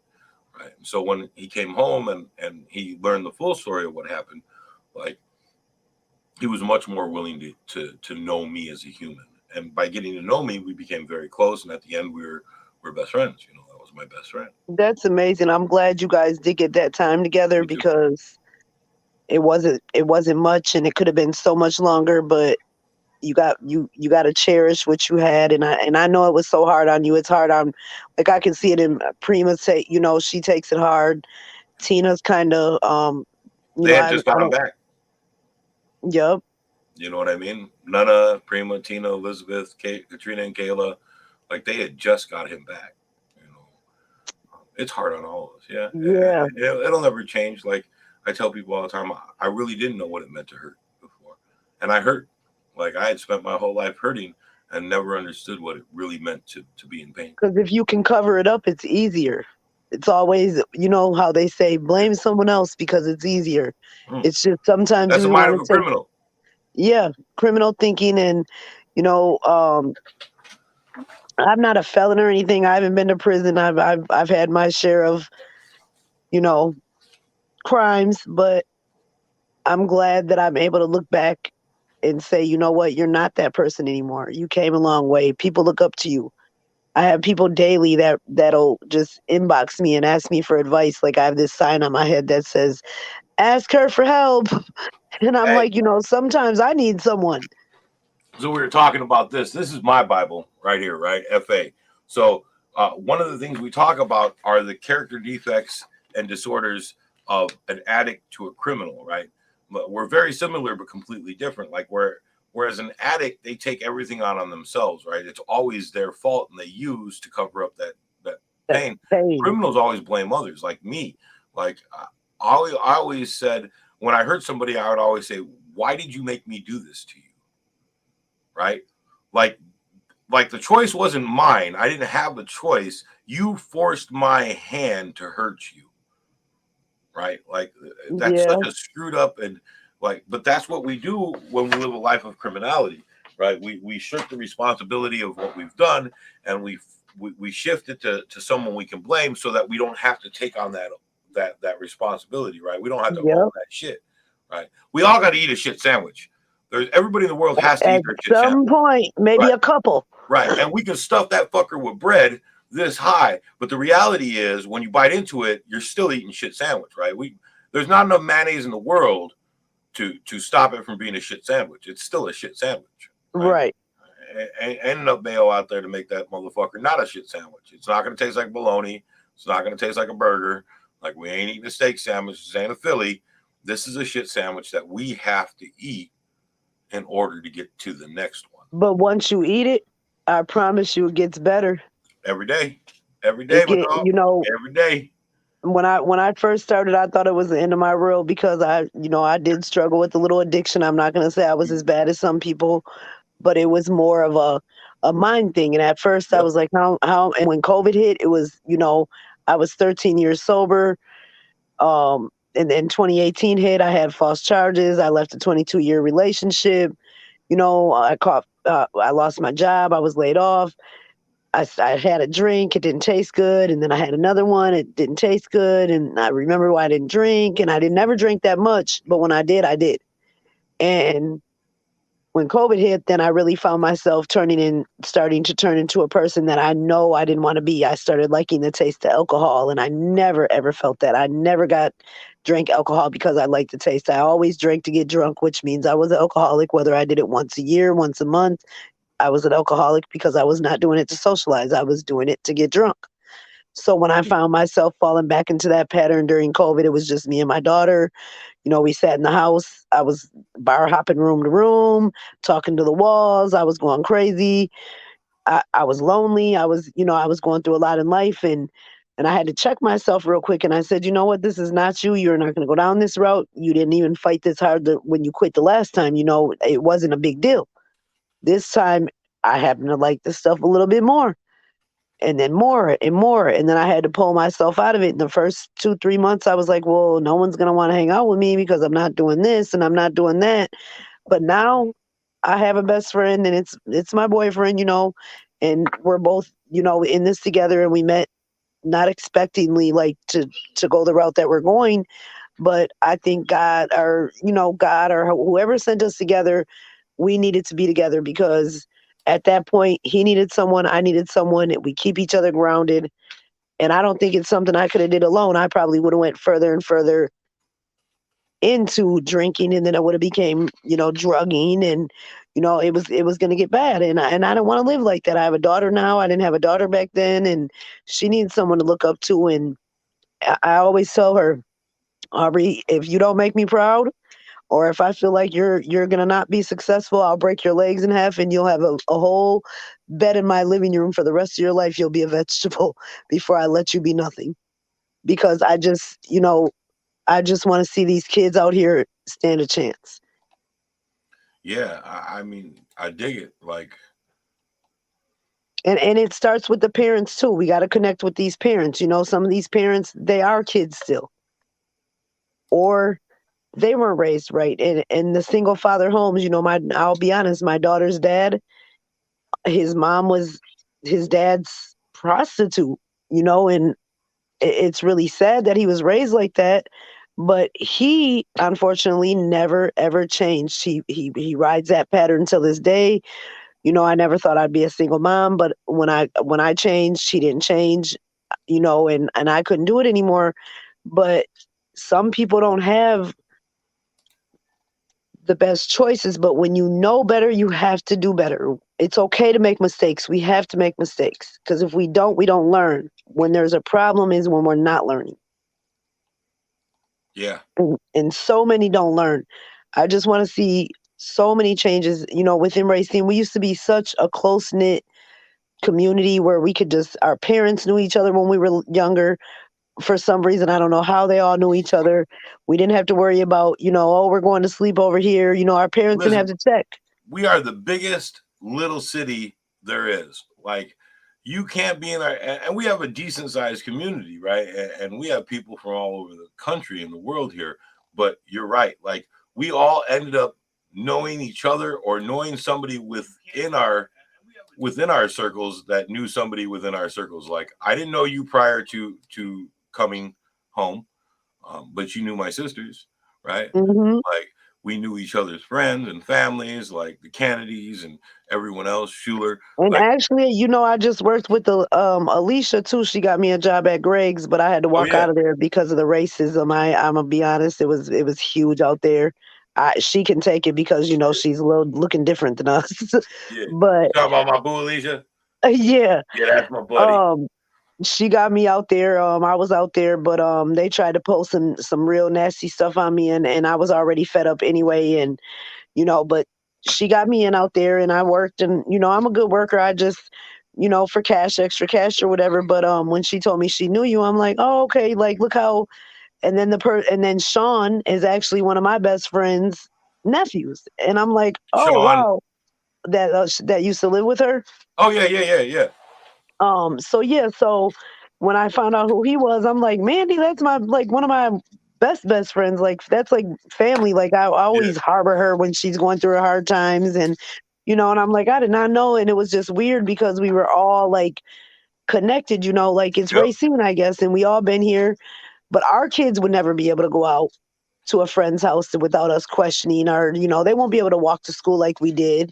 right? And so when he came home and he learned the full story of what happened, like he was much more willing to know me as a human. And by getting to know me, we became very close. And at the end, we're best friends. That was my best friend. that's amazing. I'm glad you guys did get that time together Me too. because it wasn't much and it could have been so much longer, but you got to cherish what you had, and I know it was so hard on you. It's hard on, like I can see it in Prima. Say, you know, she takes it hard. Tina's kind of you They know, had just I gotten don't. back. Yep. You know what I mean? Nana, Prima, Tina, Elizabeth, Katrina, and Kayla, like they had just got him back. You know, it's hard on all of us. Yeah, Yeah. it'll never change. Like I tell people all the time, I really didn't know what it meant to hurt before, and I hurt. Like I had spent my whole life hurting and never understood what it really meant to be in pain. Because if you can cover it up, it's easier. It's always, you know, how they say, Yeah. blame someone else because it's easier. Mm. It's just sometimes That's the we mind want of to a take, criminal. yeah, criminal thinking, and you know, I'm not a felon or anything. I haven't been to prison. I've had my share of, you know, crimes, but I'm glad that I'm able to look back and say, you know what, you're not that person anymore. You came a long way. People look up to you. I have people daily that'll just inbox me and ask me for advice. Like I have this sign on my head that says, "Ask her for help," and I'm Hey, like, you know, sometimes I need someone. so we were talking about this. This is my Bible right here, right? FA. So one of the things we talk about are the character defects and disorders of an addict to a criminal, right? But we're very similar but completely different. Like whereas an addict, they take everything on themselves, right? It's always their fault and they use to cover up that That pain. pain. Criminals always blame others, like me. Like I always said, when I hurt somebody, I would always say, "Why did you make me do this to you?" Right? Like the choice wasn't mine. I didn't have the choice. You forced my hand to hurt you, right? Like that's Yeah. such a screwed up and but that's what we do when we live a life of criminality, right? We shirk the responsibility of what we've done and we shift it to someone we can blame so that we don't have to take on that responsibility, right? We don't have to own Yep. that shit, right? We all got to eat a shit sandwich. There's everybody in the world has to eat At their shit some sandwich, point, maybe right? a couple. Right. And we can stuff that fucker with bread this high. But the reality is when you bite into it, you're still eating shit sandwich, right? There's not enough mayonnaise in the world to stop it from being a shit sandwich. It's still a shit sandwich, right? Right. Ain't enough mayo out there to make that motherfucker not a shit sandwich. It's not gonna taste like bologna. It's not gonna taste like a burger. Like we ain't eating a steak sandwich. This ain't a Philly. This is a shit sandwich that we have to eat in order to get to the next one. But once you eat it, I promise you, it gets better. Every day. Every day, It my get, dog. you know, Every day. when I first started, I thought it was the end of my world because I did struggle with a little addiction. I'm not gonna say I was as bad as some people, but it was more of a mind thing. And at first, I Yep. was like, how? And when COVID hit, it was I was 13 years sober. And then 2018 hit. I had false charges. I left a 22-year relationship. I lost my job. I was laid off. I had a drink, it didn't taste good, and then I had another one, it didn't taste good, and I remember why I didn't drink, and I didn't never drink that much, but when I did, I did. And when COVID hit, then I really found myself starting to turn into a person that I know I didn't want to be. I started liking the taste of alcohol, and I never ever felt that. I never drank alcohol because I liked the taste. I always drank to get drunk, which means I was an alcoholic, whether I did it once a year, once a month. I was an alcoholic because I was not doing it to socialize. I was doing it to get drunk. So when I found myself falling back into that pattern during COVID, it was just me and my daughter. We sat in the house. I was bar hopping room to room, talking to the walls. I was going crazy. I was lonely. I was going through a lot in life, and I had to check myself real quick. And I said, you know what? This is not you. You're not going to go down this route. You didn't even fight this hard when you quit the last time. It wasn't a big deal. This time I happened to like this stuff a little bit more, and then more and more. And then I had to pull myself out of it. In the first 2, 3 months, I was like, well, no one's going to want to hang out with me because I'm not doing this and I'm not doing that. But now I have a best friend, and it's my boyfriend, and we're both, in this together, and we met not expectingly like to go the route that we're going. But I think God or whoever sent us together, we needed to be together because at that point he needed someone, I needed someone, and we keep each other grounded. And I don't think it's something I could have did alone. I probably would have went further and further into drinking, and then I would have became drugging, and it was going to get bad, and I don't want to live like that. I have a daughter now. I didn't have a daughter back then, and she needs someone to look up to. And I always tell her, Aubrey, if you don't make me proud, or if I feel like you're gonna not be successful, I'll break your legs in half, and you'll have a whole bed in my living room for the rest of your life. You'll be a vegetable before I let you be nothing. Because I just want to see these kids out here stand a chance. Yeah, I mean, I dig it. Like, And it starts with the parents too. We got to connect with these parents. Some of these parents, they are kids still, or they weren't raised right. And the single father homes, I'll be honest, my daughter's dad, his mom was his dad's prostitute, and it's really sad that he was raised like that. But he unfortunately never ever changed. He rides that pattern till this day. I never thought I'd be a single mom, but when I changed, she didn't change, and I couldn't do it anymore. But some people don't have the best choices, but when you know better, you have to do better. It's okay to make mistakes. We have to make mistakes because if we don't learn. When there's a problem is when we're not learning. yeah, And so many don't learn. I just want to see so many changes, within racing. We used to be such a close knit community where our parents knew each other when we were younger. For some reason, I don't know how they all knew each other. We didn't have to worry about, oh, we're going to sleep over here. Our parents didn't have listen, to check. we are the biggest little city there is. Like, you can't be in our, and we have a decent sized community, right? And we have people from all over the country and the world here. But you're right. Like, we all ended up knowing each other or knowing somebody within our circles that knew somebody within our circles. Like, I didn't know you prior to coming home, but you knew my sisters, right? Hmm. Like, we knew each other's friends and families, like the Kennedys and everyone else, Schuler. And Like, actually, I just worked with the Alicia too. She got me a job at Greg's, but I had to oh walk yeah, out of there because of the racism. I'm gonna be honest, it was huge out there. She can take it because she's a little looking different than us. yeah. But Talking about my boo Alicia. yeah, Yeah, that's my buddy. um, she got me out there. I was out there, but they tried to post some real nasty stuff on me, and I was already fed up anyway, and but she got me in out there, and I worked, and I'm a good worker. I just for cash, extra cash or whatever. But when she told me she knew you, I'm like, oh, okay, like look how. And then and then Sean is actually one of my best friends' nephews, and I'm like, oh Sean. wow, that used to live with her. Oh yeah, yeah, yeah, yeah. So yeah, so when I found out who he was, I'm like, Mandy, that's my like one of my best friends. Like that's like family. Like I Yeah. always harbor her when she's going through her hard times, and and I'm like, I did not know, and it was just weird because we were all like connected. Like it's Yep. Racine, I guess, and we all been here, but our kids would never be able to go out to a friend's house without us questioning, or they won't be able to walk to school like we did.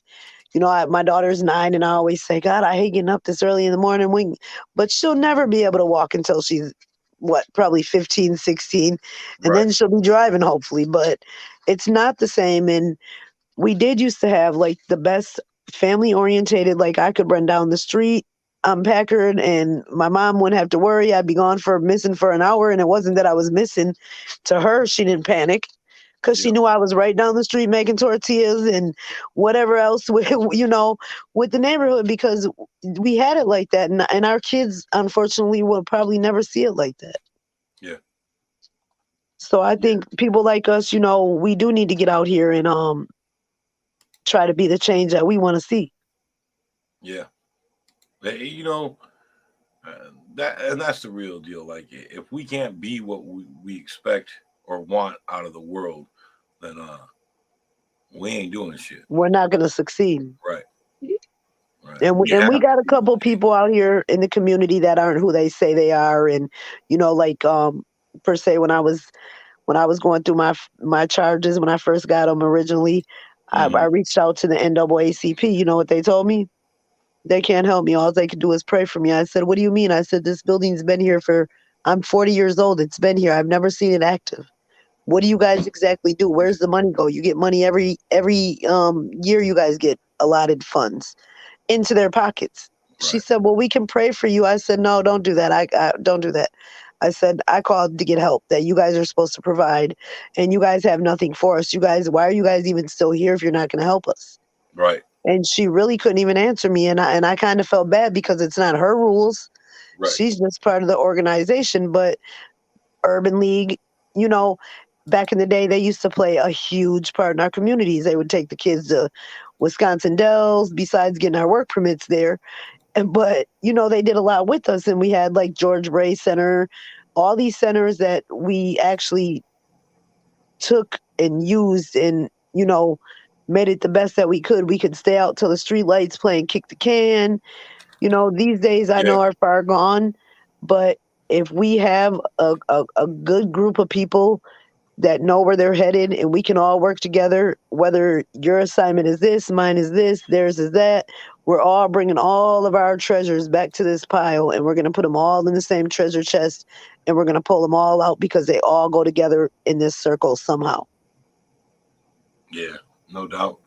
My daughter's 9, and I always say, God, I hate getting up this early in the morning. But she'll never be able to walk until she's, what, probably 15, 16. And Right. then she'll be driving, hopefully. But it's not the same. And we did used to have like the best family orientated, like I could run down the street, unpack her, and my mom wouldn't have to worry. I'd be gone for missing for an hour. And it wasn't that I was missing. To her, she didn't panic because she Yep. knew I was right down the street making tortillas and whatever else with with the neighborhood, because we had it like that, and our kids unfortunately will probably never see it like that. Yeah. So I Yeah. think people like us, we do need to get out here and try to be the change that we want to see. Yeah. You know, that's the real deal. Like if we can't be what we expect or want out of the world, then we ain't doing shit. We're not going to succeed. Right. Right. And we, We and have we got a to. couple people out here in the community that aren't who they say they are, and like per se, when I was going through my charges when I first got them originally, I Mm-hmm. reached out to the NAACP. You know what they told me? They can't help me. All they could do is pray for me. I said, "What do you mean?" I said, "This building's been here for. I'm 40 years old. It's been here. I've never seen it active. What do you guys exactly do? Where's the money go? You get money every year. You guys get allotted funds into their pockets." She Right. said, "Well, we can pray for you." I said, "No, don't do that. I don't do that." I said, "I called to get help that you guys are supposed to provide, and you guys have nothing for us. You guys, why are you guys even still here if you're not going to help us?" Right. And she really couldn't even answer me, and I kind of felt bad because it's not her rules. Right. She's just part of the organization. But Urban League, you know, back in the day, they used to play a huge part in our communities. They would take the kids to Wisconsin Dells, besides getting our work permits there. But they did a lot with us, and we had like George Bray Center, all these centers that we actually took and used, and made it the best that we could. We could stay out till the street lights playing kick the can. These days I Yeah. know are far gone, but if we have a good group of people that know where they're headed, and we can all work together, whether your assignment is this, mine is this, theirs is that, we're all bringing all of our treasures back to this pile, and we're going to put them all in the same treasure chest, and we're going to pull them all out because they all go together in this circle somehow. Yeah. No doubt.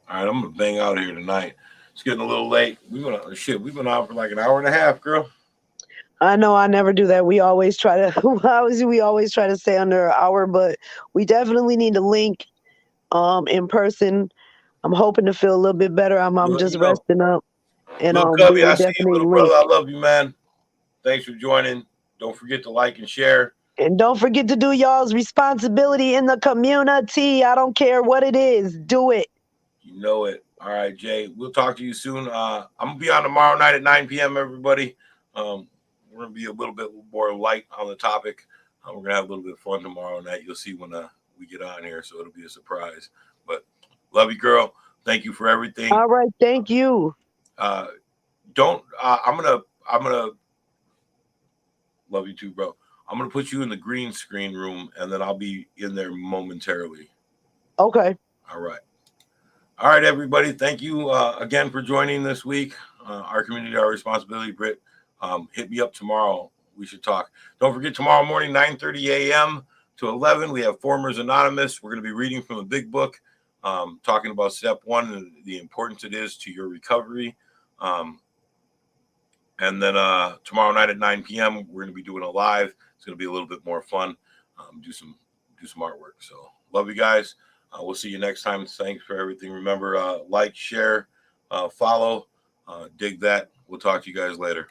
All right. I'm gonna bang out here tonight. It's getting a little late. We've been out for like an hour and a half, girl. I know I never do that. We always try to obviously we always try to stay under an hour, but we definitely need to link in person. I'm hoping to feel a little bit better. I'm We'll let just you know. resting up, and Little we Cubby, will I see you, definitely little brother. link. I love you, man. Thanks for joining. Don't forget to like and share. And don't forget to do y'all's responsibility in the community. I don't care what it is. Do it. You know it. All right, Jay. We'll talk to you soon. I'm gonna be on tomorrow night at 9 p.m. Everybody. We're gonna be a little bit more light on the topic. We're gonna have a little bit of fun tomorrow night. You'll see when we get on here, so it'll be a surprise. But love you, girl. Thank you for everything. All right. Thank you. Uh, don't. I'm gonna love you too, bro. I'm gonna put you in the green screen room, and then I'll be in there momentarily. Okay. All right. All right, everybody. Thank you again for joining this week. Our community, our responsibility, Britt. Hit me up tomorrow. We should talk. Don't forget tomorrow morning, 9:30 a.m. to 11. We have Formers Anonymous. We're going to be reading from a big book, talking about step one and the importance it is to your recovery. Um, And then tomorrow night at 9 p.m. we're going to be doing a live. It's going to be a little bit more fun. Do some artwork. So love you guys. We'll see you next time. Thanks for everything. Remember, like, share, follow, dig that. We'll talk to you guys later.